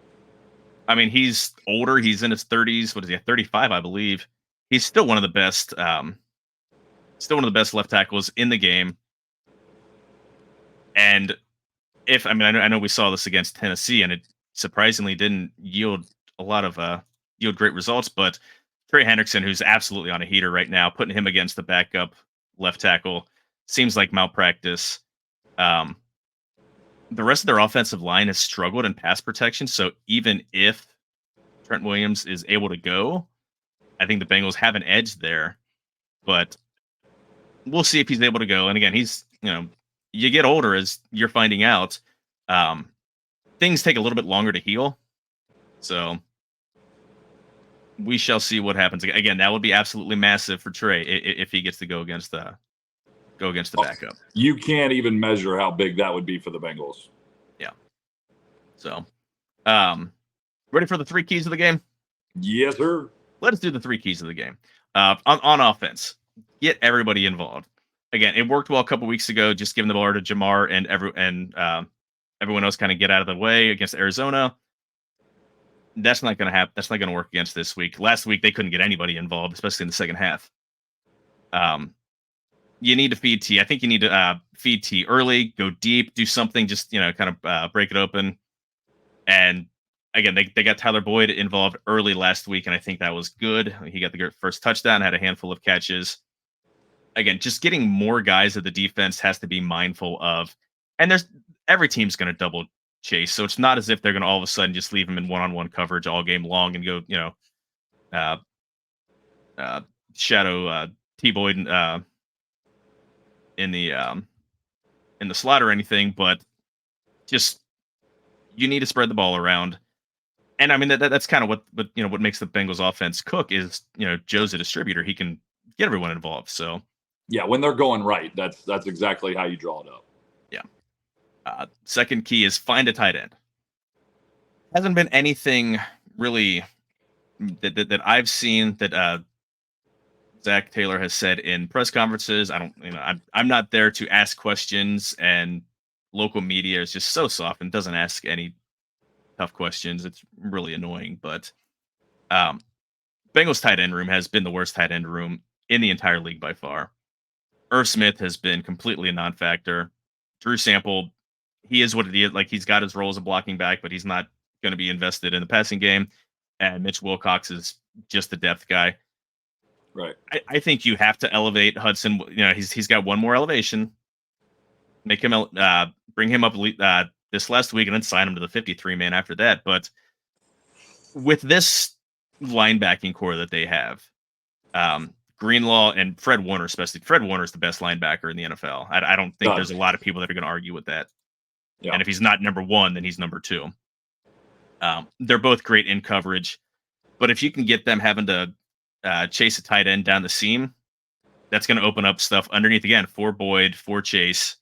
I mean, he's older. He's in his 30s. What is he? 35, I believe. He's still one of the best. Still one of the best left tackles in the game. And I know we saw this against Tennessee, and it surprisingly didn't yield a lot of great results. But Trey Hendrickson, who's absolutely on a heater right now, putting him against the backup left tackle seems like malpractice. The rest of their offensive line has struggled in pass protection. So even if Trent Williams is able to go, I think the Bengals have an edge there. But we'll see if he's able to go. And again, he's, you get older as you're finding out. Things take a little bit longer to heal. So we shall see what happens. Again, that would be absolutely massive for Trey if he gets to go against the backup. You can't even measure how big that would be for the Bengals. Yeah. So, ready for the 3 keys of the game? Yes, sir. Let's do the 3 keys of the game. On offense, get everybody involved. Again, it worked well a couple weeks ago, just giving the ball to Jamar and everyone else kind of get out of the way against Arizona. That's not going to happen. That's not going to work against this week. Last week, they couldn't get anybody involved, especially in the second half. You need to feed T. I think you need to feed T early, go deep, do something, just, kind of break it open. And again, they got Tyler Boyd involved early last week, and I think that was good. He got the first touchdown, had a handful of catches. Again, just getting more guys at the defense has to be mindful of. And every team's going to double chase, so it's not as if they're going to all of a sudden just leave him in one-on-one coverage all game long and go, shadow T Boyd in the slot or anything. But just You need to spread the ball around. And I mean that's kind of what makes the Bengals offense cook is Joe's a distributor. He can get everyone involved. So Yeah, when they're going right, that's exactly how you draw it up. yeah. Second key is find a tight end. Hasn't been anything really that I've seen that Zach Taylor has said in press conferences. I don't, I'm not there to ask questions, and local media is just so soft and doesn't ask any tough questions. It's really annoying. But Bengals tight end room has been the worst tight end room in the entire league by far. Irv Smith has been completely a non-factor. Drew Sample, he is what it is. Like, he's got his role as a blocking back, but he's not going to be invested in the passing game. And Mitch Wilcox is just the depth guy. Right. I think you have to elevate Hudson. He's got one more elevation. Make him bring him up this last week, and then sign him to the 53-man after that. But with this linebacking core that they have, Greenlaw and Fred Warner, especially Fred Warner is the best linebacker in the NFL. I don't think there's a lot of people that are going to argue with that. Yeah. And if he's not number one, then he's number two. They're both great in coverage, but if you can get them having to chase a tight end down the seam, that's going to open up stuff underneath again for Boyd, for Chase.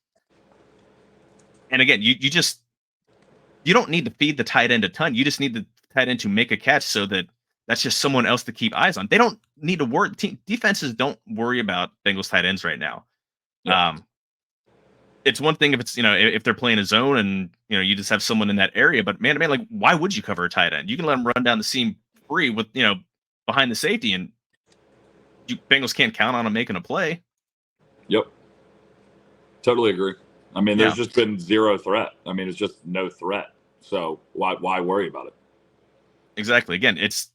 And again, you don't need to feed the tight end a ton. You just need the tight end to make a catch so that that's just someone else to keep eyes on. They don't need to worry. Defenses don't worry about Bengals tight ends right now. Yeah. It's one thing if it's, if they're playing a zone and, you just have someone in that area, but man, like, why would you cover a tight end? You can let them run down the seam free with, behind the safety, and Bengals can't count on them making a play. Yep. Totally agree. I mean, there's just been zero threat. I mean, it's just no threat. So why worry about it? Exactly. Again, it's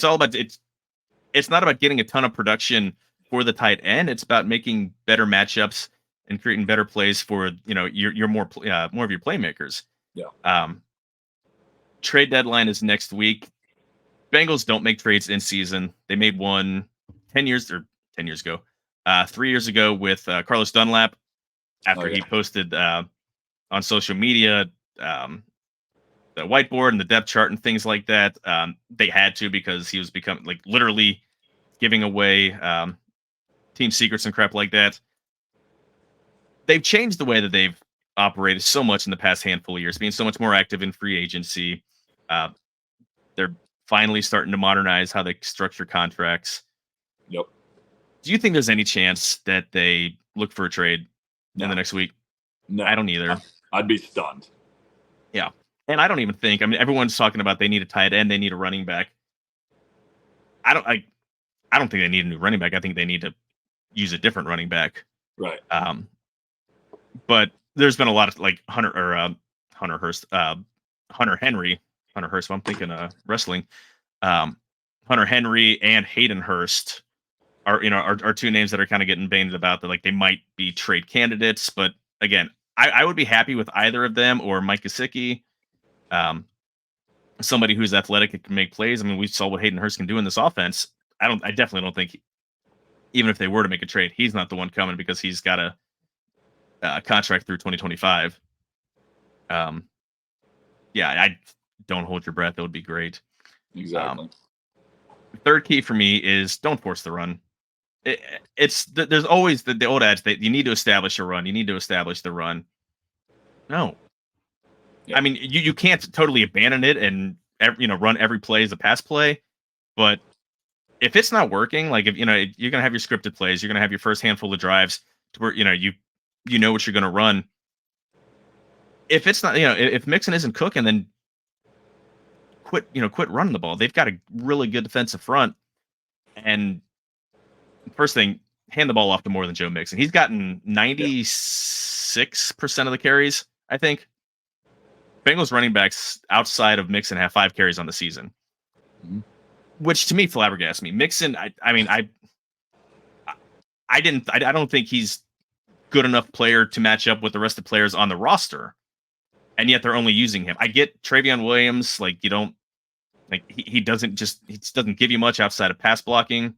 all about it's not about getting a ton of production for the tight end. It's about making better matchups and creating better plays for your more of your playmakers. Yeah. Trade deadline is next week. Bengals don't make trades in season. They made one 10 years ago, 3 years ago with Carlos Dunlap after he posted on social media the whiteboard and the depth chart and things like that. They had to, because he was becoming literally giving away team secrets and crap like that. They've changed the way that they've operated so much in the past handful of years, being so much more active in free agency. They're finally starting to modernize how they structure contracts. Yep. Do you think there's any chance that they look for a trade in the next week? No, I don't either. I'd be stunned. Yeah. And I don't even think, everyone's talking about they need a tight end, they need a running back. I don't think they need a new running back. I think they need to use a different running back. Right. But there's been a lot of Hunter Henry. I'm thinking wrestling. Hunter Henry and Hayden Hurst are two names that are kind of getting bandied about that they might be trade candidates. But again, I would be happy with either of them or Mike Gesicki. Somebody who's athletic and can make plays. We saw what Hayden Hurst can do in this offense. I definitely don't think, even if they were to make a trade, he's not the one coming, because he's got a contract through 2025. I don't hold your breath. That would be great. Exactly. Third key for me is don't force the run. There's always the old adage that you need to establish a run. You need to establish the run. No. Yeah. You can't totally abandon it and run every play as a pass play, but if it's not working, if you're gonna have your scripted plays, you're gonna have your first handful of drives to where you know what you're gonna run. If it's not, if Mixon isn't cooking, then quit running the ball. They've got a really good defensive front, and first thing, hand the ball off to more than Joe Mixon. He's gotten 96% of the carries, I think. Bengals running backs outside of Mixon have 5 carries on the season, which to me flabbergasts me. Mixon, I don't think he's good enough player to match up with the rest of the players on the roster, and yet they're only using him. I get Travion Williams, you don't he doesn't give you much outside of pass blocking.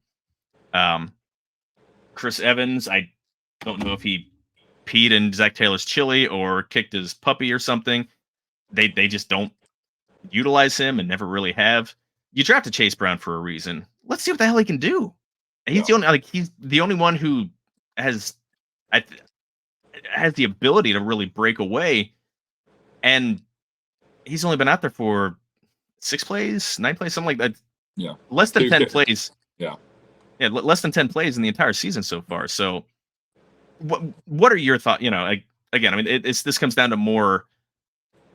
Chris Evans, I don't know if he peed in Zach Taylor's chili or kicked his puppy or something. they just don't utilize him and never really have. You drafted Chase Brown for a reason. Let's see what the hell he can do. And he's the only one who has I th- has the ability to really break away, and he's only been out there for 6 plays, 9 plays, something like that. Yeah. Less than 10 plays. Yeah. Yeah, less than 10 plays in the entire season so far. So what are your thoughts? Again, I mean, this comes down to more.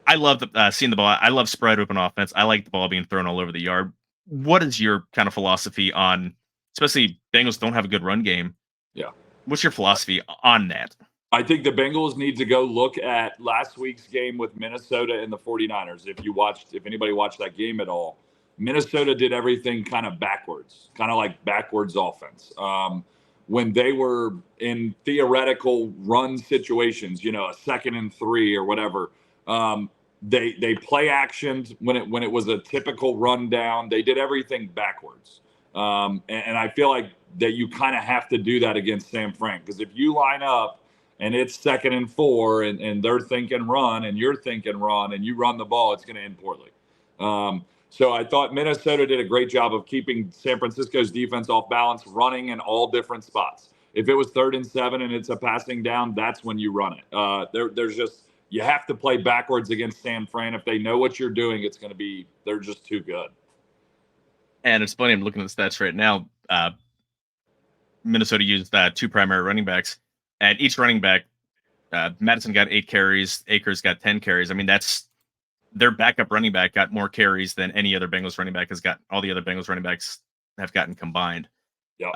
I love seeing the ball. I love spread open offense. I like the ball being thrown all over the yard. What is your kind of philosophy on, especially Bengals don't have a good run game? Yeah. What's your philosophy on that? I think the Bengals need to go look at last week's game with Minnesota and the 49ers. If anybody watched that game at all, Minnesota did everything kind of backwards, kind of like backwards offense. When they were in theoretical run situations, a 2nd and 3 or whatever, they play actioned when it was a typical rundown. They did everything backwards. And I feel like that you kind of have to do that against San Fran, because if you line up and it's 2nd and 4 and they're thinking run and you're thinking run and you run the ball, it's going to end poorly. So I thought Minnesota did a great job of keeping San Francisco's defense off balance, running in all different spots. If it was 3rd and 7 and it's a passing down, that's when you run it. You have to play backwards against San Fran. If they know what you're doing, they're just too good. And it's funny, I'm looking at the stats right now. Minnesota used 2 primary running backs, and each running back, Madison got 8 carries, Akers got 10 carries. I mean, that's their backup running back got more carries than any other Bengals running back has got. All the other Bengals running backs have gotten combined. Yeah.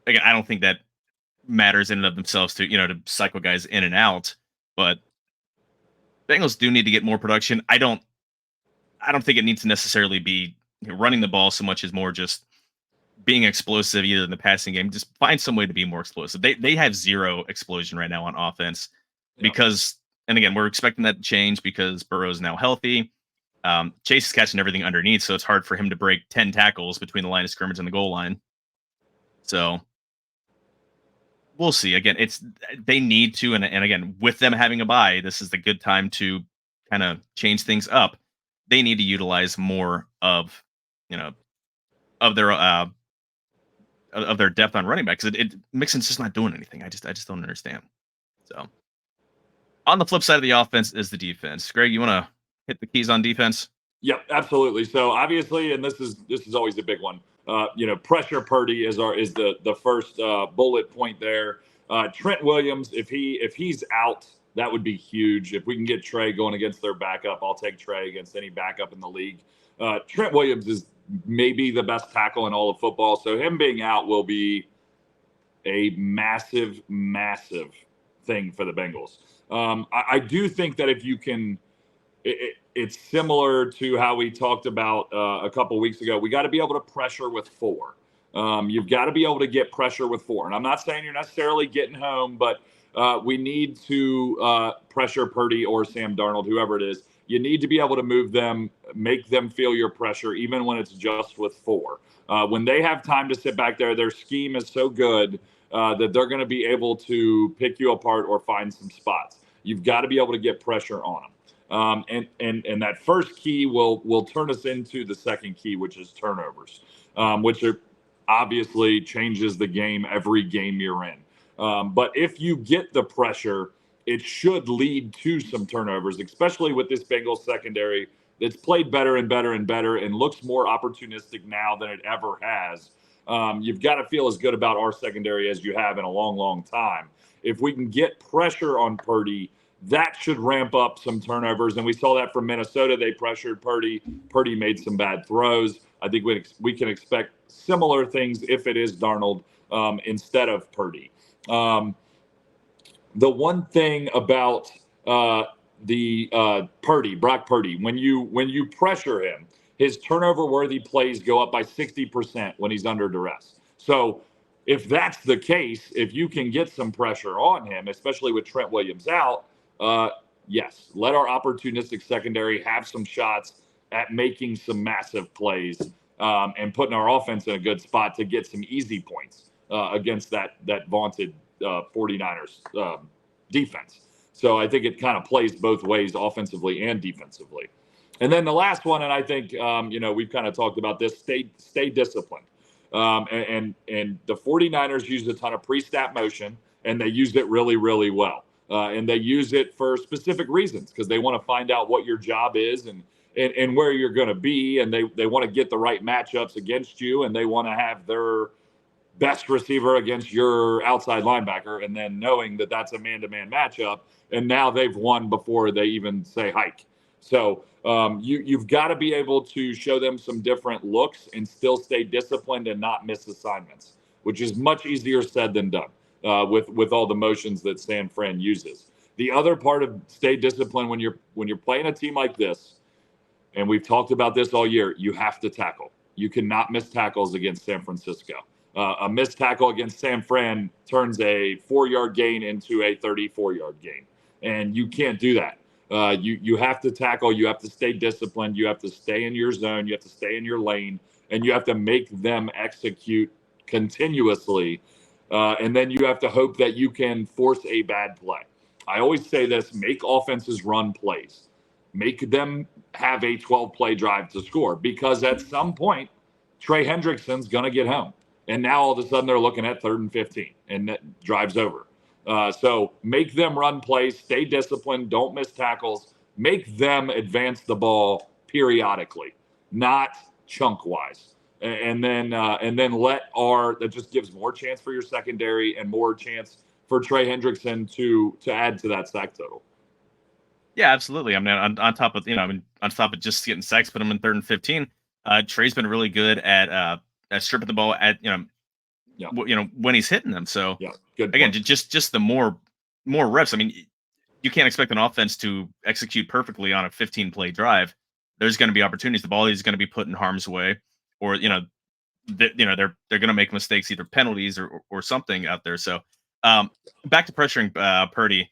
Again, I don't think that matters in and of themselves to cycle guys in and out, but Bengals do need to get more production. I don't think it needs to necessarily be running the ball so much as more just being explosive either in the passing game. Just find some way to be more explosive. They have 0 explosion right now on offense because, and again, we're expecting that to change because Burrow's now healthy. Chase is catching everything underneath, so it's hard for him to break 10 tackles between the line of scrimmage and the goal line. So we'll see. Again, they need to, and again, with them having a bye, this is the good time to kind of change things up. They need to utilize more of their depth on running back, because Mixon's just not doing anything. I just don't understand. So on the flip side of the offense is the defense. Greg, you want to hit the keys on defense? Yep, absolutely. So obviously, and this is always a big one. Pressure Purdy is the first bullet point there. Trent Williams, if he's out, that would be huge. If we can get Trey going against their backup, I'll take Trey against any backup in the league. Trent Williams is maybe the best tackle in all of football, so him being out will be a massive, massive thing for the Bengals. I do think that if you can, it's similar to how we talked about a couple weeks ago. We got to be able to pressure with 4. You've got to be able to get pressure with 4. And I'm not saying you're necessarily getting home, but we need to pressure Purdy or Sam Darnold, whoever it is. You need to be able to move them, make them feel your pressure, even when it's just with 4. When they have time to sit back there, their scheme is so good that they're going to be able to pick you apart or find some spots. You've got to be able to get pressure on them. And that first key will turn us into the second key, which is turnovers, which obviously changes the game every game you're in. But if you get the pressure, it should lead to some turnovers, especially with this Bengals secondary that's played better and better and better and looks more opportunistic now than it ever has. You've got to feel as good about our secondary as you have in a long, long time. If we can get pressure on Purdy, that should ramp up some turnovers. And we saw that from Minnesota. They pressured Purdy. Purdy made some bad throws. I think we can expect similar things if it is Darnold instead of Purdy. The one thing about Brock Purdy, when you pressure him, his turnover-worthy plays go up by 60% when he's under duress. So if that's the case, if you can get some pressure on him, especially with Trent Williams out, yes, let our opportunistic secondary have some shots at making some massive plays and putting our offense in a good spot to get some easy points against that vaunted 49ers defense. So I think it kind of plays both ways, offensively and defensively. And then the last one, and I think we've kind of talked about this: stay disciplined. And the 49ers use a ton of pre-snap motion, and they use it really, really well. And they use it for specific reasons because they want to find out what your job is and where you're going to be, and they want to get the right matchups against you, and they want to have their best receiver against your outside linebacker, and then knowing that that's a man-to-man matchup, and now they've won before they even say hike. So you've got to be able to show them some different looks and still stay disciplined and not miss assignments, which is much easier said than done with all the motions that San Fran uses. The other part of stay disciplined when you're playing a team like this, and we've talked about this all year, you have to tackle. You cannot miss tackles against San Francisco. A missed tackle against San Fran turns a 4-yard gain into a 34-yard gain, and you can't do that. You have to tackle. You have to stay disciplined. You have to stay in your zone. You have to stay in your lane, and you have to make them execute continuously. And then you have to hope that you can force a bad play. I always say this: make offenses run plays. Make them have a 12-play drive to score, because at some point, Trey Hendrickson's going to get home. And now all of a sudden they're looking at 3rd and 15, and that drives over. So make them run plays, stay disciplined, don't miss tackles, make them advance the ball periodically, not chunk wise. And then that just gives more chance for your secondary and more chance for Trey Hendrickson to add to that sack total. Yeah, absolutely. I mean, on top of on top of just getting sacks, put them in 3rd and 15. Trey's been really good at stripping the ball at when he's hitting them. So good again, point. just the more reps. I mean, you can't expect an offense to execute perfectly on a 15-play drive. There's going to be opportunities. The ball is going to be put in harm's way, or they're going to make mistakes, either penalties or something out there. So back to pressuring Purdy.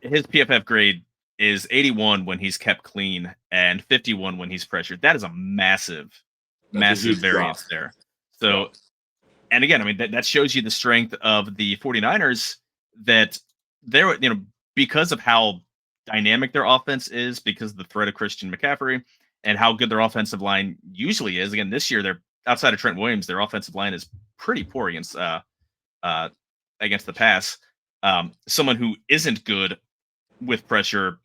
His PFF grade is 81 when he's kept clean and 51 when he's pressured. That is a massive variance there. So, and again, I mean, that shows you the strength of the 49ers, that they're, because of how dynamic their offense is, because of the threat of Christian McCaffrey and how good their offensive line usually is. Again, this year, they're outside of Trent Williams, their offensive line is pretty poor against the pass. Someone who isn't good with pressure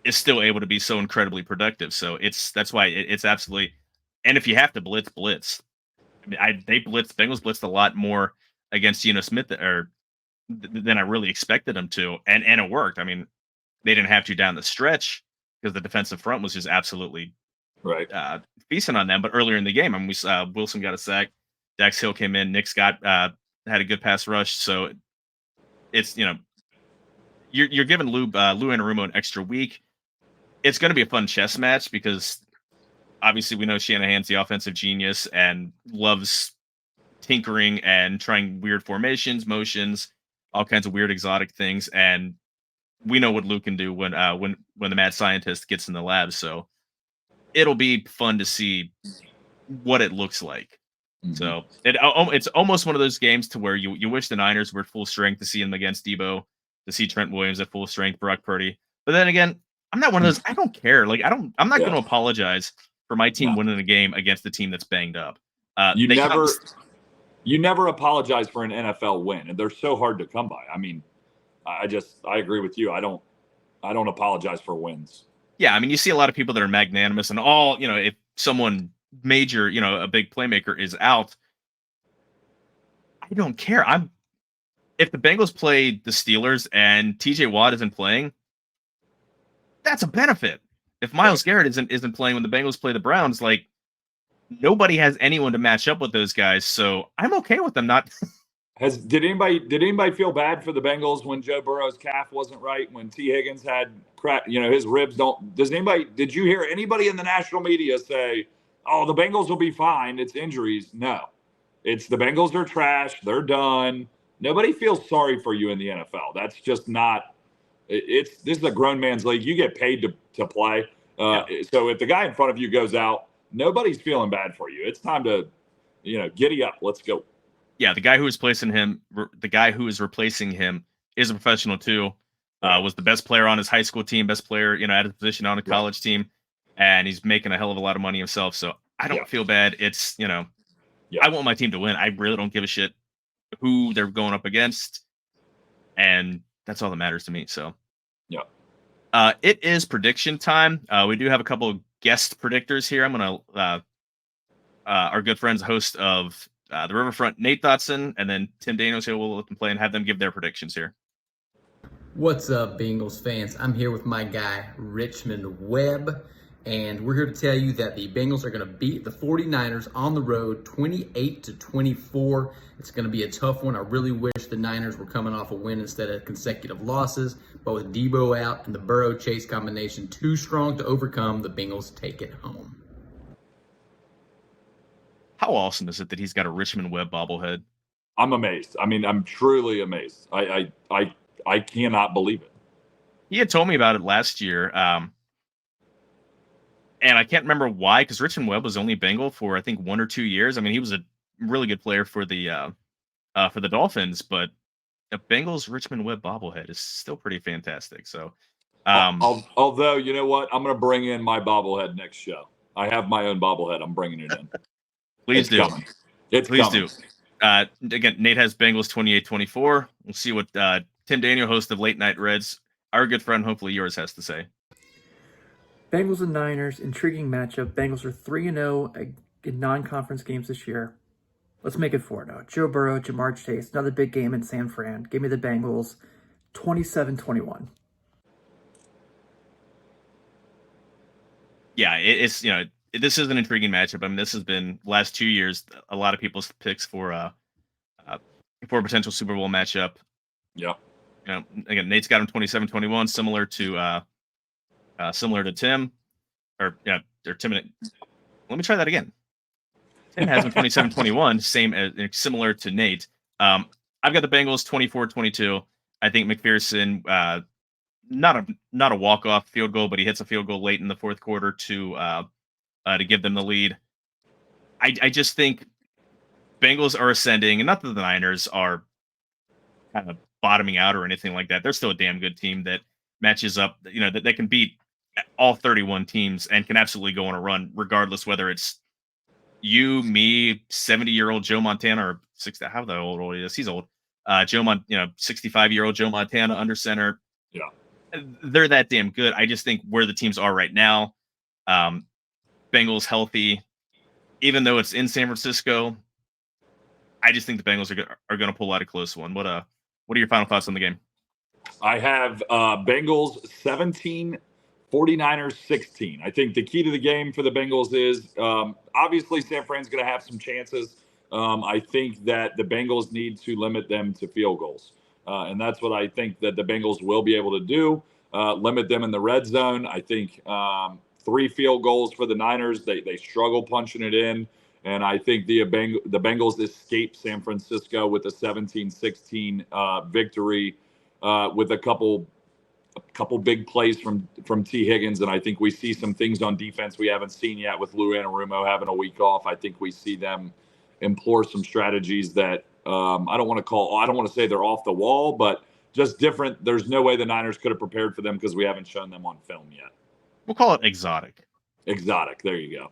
is still able to be so incredibly productive. So that's why it's absolutely. And if you have to blitz. I mean, Bengals blitzed a lot more against Geno Smith than I really expected them to, and it worked. I mean, they didn't have to down the stretch because the defensive front was just absolutely feasting on them. But earlier in the game, I mean, we saw Wilson got a sack, Dax Hill came in, Nick's had a good pass rush. So it's you're giving Lou Anarumo an extra week. It's going to be a fun chess match because obviously we know Shanahan's the offensive genius and loves tinkering and trying weird formations, motions, all kinds of weird exotic things. And we know what Lou can do when the mad scientist gets in the lab. So it'll be fun to see what it looks like. Mm-hmm. So it's almost one of those games to where you wish the Niners were at full strength to see them against Debo, to see Trent Williams at full strength, Brock Purdy. But then again, I'm not one of those. I don't care. Like I'm not going to apologize for my team winning a game against the team that's banged up. You never apologize for an NFL win, and they're so hard to come by. I mean, I agree with you. I don't apologize for wins. Yeah, I mean, you see a lot of people that are magnanimous and all. If someone major, a big playmaker is out, I don't care. If the Bengals play the Steelers and TJ Watt isn't playing, that's a benefit. If Myles Garrett isn't playing when the Bengals play the Browns, like nobody has anyone to match up with those guys, so I'm okay with them not. Did anybody feel bad for the Bengals when Joe Burrow's calf wasn't right, when T. Higgins had crack, his ribs don't? Did you hear anybody in the national media say, "Oh, the Bengals will be fine. It's injuries"? No, it's the Bengals are trash. They're done. Nobody feels sorry for you in the NFL. That's just not. This is a grown man's league. You get paid to play. So if the guy in front of you goes out, nobody's feeling bad for you. It's time to, giddy up. Let's go. Yeah, the guy who is replacing him is a professional too. Was the best player on his high school team, best player, at his position on a college team, and he's making a hell of a lot of money himself. So I don't feel bad. It's, I want my team to win. I really don't give a shit who they're going up against, and that's all that matters to me. So it is prediction time. We do have a couple of guest predictors here. I'm gonna our good friends, host of the Riverfront, Nate Dotson, and then Tim Daniels here. We'll let them play and have them give their predictions here. What's up, Bengals fans? I'm here with my guy, Richmond Webb, and we're here to tell you that the Bengals are going to beat the 49ers on the road 28-24. It's going to be a tough one. I really wish the Niners were coming off a win instead of consecutive losses, but with Debo out and the Burrow-Chase combination too strong to overcome, the Bengals take it home. How awesome is it that he's got a Richmond Webb bobblehead? I'm amazed. I mean, I'm truly amazed. I cannot believe it. He had told me about it last year, and I can't remember why, because Richmond Webb was only Bengal for I think 1 or 2 years. I mean, he was a really good player for the Dolphins, but the Bengals Richmond Webb bobblehead is still pretty fantastic. So, although you know what, I'm going to bring in my bobblehead next show. I have my own bobblehead. I'm bringing it in. Please do. Coming. It's Please coming. do. Again, Nate has Bengals 28-24. We'll see what Tim Daniel, host of Late Night Reds, our good friend, hopefully yours, has to say. Bengals and Niners, intriguing matchup. Bengals are 3-0 in non-conference games this year. Let's make it 4-0. Joe Burrow, Jamar Chase, another big game in San Fran. Give me the Bengals 27-21. Yeah, it's this is an intriguing matchup. I mean, this has been last 2 years a lot of people's picks for a potential Super Bowl matchup. Yeah. Again, Nate's got him 27-21, similar to Tim, or Tim. Let me try that again. Tim has him 27-21, similar to Nate. I've got the Bengals 24-22. I think McPherson, not a walk-off field goal, but he hits a field goal late in the fourth quarter to give them the lead. I just think Bengals are ascending, and not that the Niners are kind of bottoming out or anything like that. They're still a damn good team that matches up, that they can beat all 31 teams and can absolutely go on a run, regardless whether it's you, me, 70-year-old Joe Montana, or 60. How the old he is? He's old. 65-year-old Joe Montana under center. Yeah, they're that damn good. I just think where the teams are right now, Bengals healthy, even though it's in San Francisco, I just think the Bengals are going to pull out a close one. What are your final thoughts on the game? I have Bengals 17, 49ers 16. I think the key to the game for the Bengals is obviously San Fran's going to have some chances. I think that the Bengals need to limit them to field goals. And that's what I think that the Bengals will be able to do, limit them in the red zone. I think 3 field goals for the Niners. They struggle punching it in. And I think the Bengals escape San Francisco with a 17-16 victory with a couple big plays from T. Higgins. And I think we see some things on defense we haven't seen yet with Lou Anarumo having a week off. I think we see them employ some strategies that I don't want to say they're off the wall, but just different. There's no way the Niners could have prepared for them because we haven't shown them on film yet. We'll call it exotic. Exotic. There you go.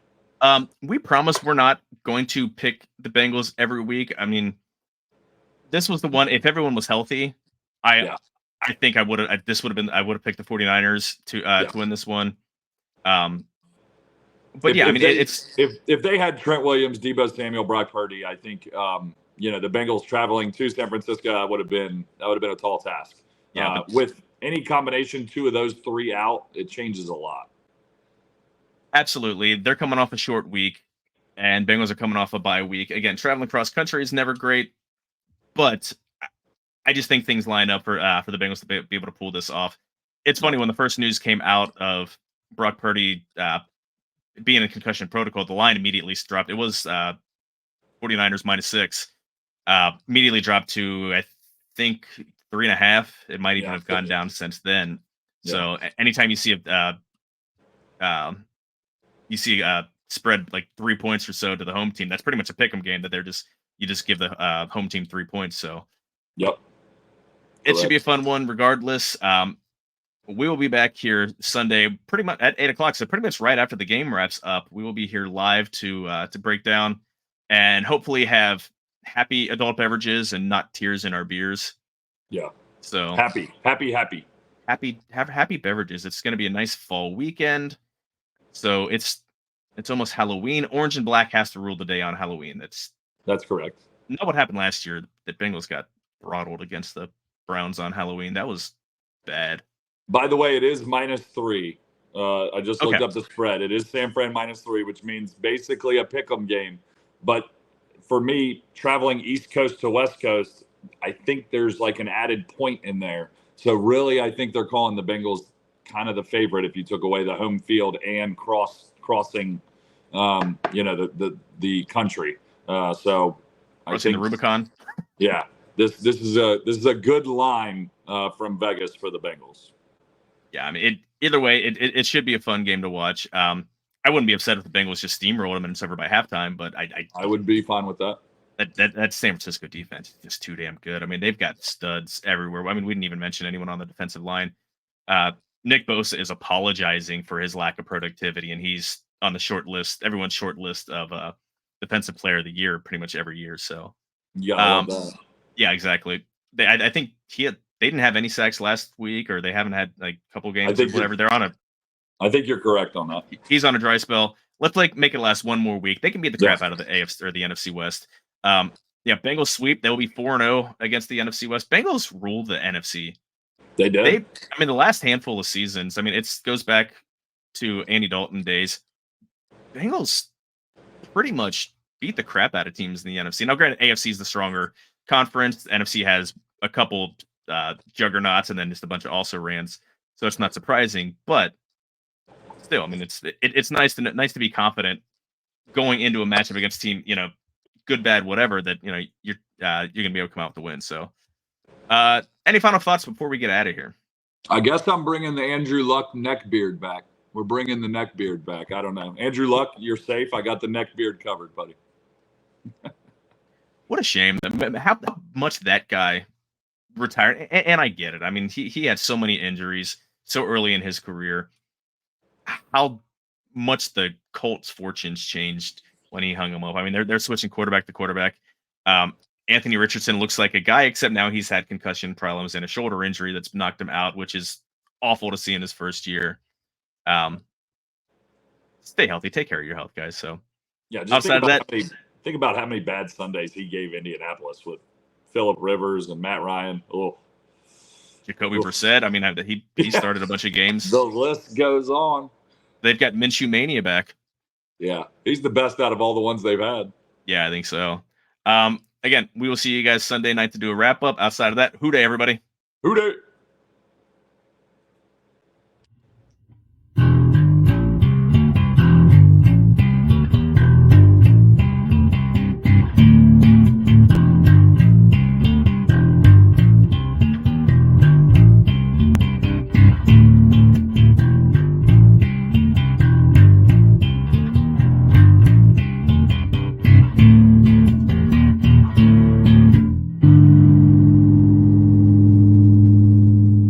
We promise we're not going to pick the Bengals every week. I mean, this was the one. If everyone was healthy, I think I would have picked the 49ers to win this one. But if they had Trent Williams, Debo Samuel, Brock Purdy, I think the Bengals traveling to San Francisco, that would have been a tall task. Yeah, with any combination 2 of those 3 out, it changes a lot. Absolutely. They're coming off a short week, and Bengals are coming off a bye week. Again, traveling cross country is never great, but I just think things line up for the Bengals to be able to pull this off. It's funny, when the first news came out of Brock Purdy being in concussion protocol, the line immediately dropped. It was 49ers -6. Immediately dropped to, I think, 3.5. It might even have gone down since then. Yeah. So anytime you see a spread like 3 points or so to the home team, that's pretty much a pick'em game that you just give the home team 3 points. So yep, it should be a fun one regardless. We will be back here Sunday, pretty much at 8:00. So pretty much right after the game wraps up, we will be here live to break down and hopefully have happy adult beverages and not tears in our beers. Yeah. So Happy. happy beverages. It's going to be a nice fall weekend. So it's almost Halloween. Orange and black has to rule the day on Halloween. That's correct. Not what happened last year. The Bengals got throttled against the Browns on Halloween. That was bad. By the way, it is -3. I just looked Okay. up the spread. It is San Fran -3, which means basically a pick'em game. But for me, traveling East Coast to West Coast, I think there's like an added point in there. So really, I think they're calling the Bengals kind of the favorite if you took away the home field and crossing, the country. So I Crossing think the Rubicon. Yeah, this is a good line from Vegas for the Bengals. Yeah, I mean, either way, it should be a fun game to watch. I wouldn't be upset if the Bengals just steamrolled them and it's over by halftime, but I would be fine with that. That San Francisco defense is just too damn good. I mean, they've got studs everywhere. I mean, we didn't even mention anyone on the defensive line. Nick Bosa is apologizing for his lack of productivity, and he's on the short list, everyone's short list of defensive player of the year pretty much every year. So, Yeah, I love that. yeah, exactly. I think they didn't have any sacks last week, or they haven't had like a couple games or whatever. I think you're correct on that. He's on a dry spell. Let's make it last one more week. They can beat the crap out of the AFC or the NFC West. Bengals sweep. They'll be 4-0 against the NFC West. Bengals rule the NFC. They did. The last handful of seasons, it goes back to Andy Dalton days. Bengals pretty much beat the crap out of teams in the NFC. Now, granted, AFC is the stronger conference. The NFC has a couple juggernauts and then just a bunch of also-rans. So it's not surprising, but still, it's nice to be confident going into a matchup against a team, good, bad, whatever, that you're gonna be able to come out with the win. So, any final thoughts before we get out of here? I guess I'm bringing the Andrew Luck neck beard back. We're bringing the neck beard back. I don't know, Andrew Luck, you're safe. I got the neck beard covered, buddy. What a shame how much that guy retired, and I get it. He had so many injuries so early in his career. How much the Colts' fortunes changed when he hung him up. They're switching quarterback to quarterback. Anthony Richardson looks like a guy, except now he's had concussion problems and a shoulder injury that's knocked him out, which is awful to see in his first year. Stay healthy, take care of your health, guys. So yeah, just think about how many bad Sundays he gave Indianapolis with Phillip Rivers and Matt Ryan. Oh, Jacoby Brissett. He started a bunch of games. The list goes on. They've got Minshew Mania back. Yeah, he's the best out of all the ones they've had. Yeah, I think so. Again, we will see you guys Sunday night to do a wrap up. Outside of that, hoo day, everybody. Hoo day.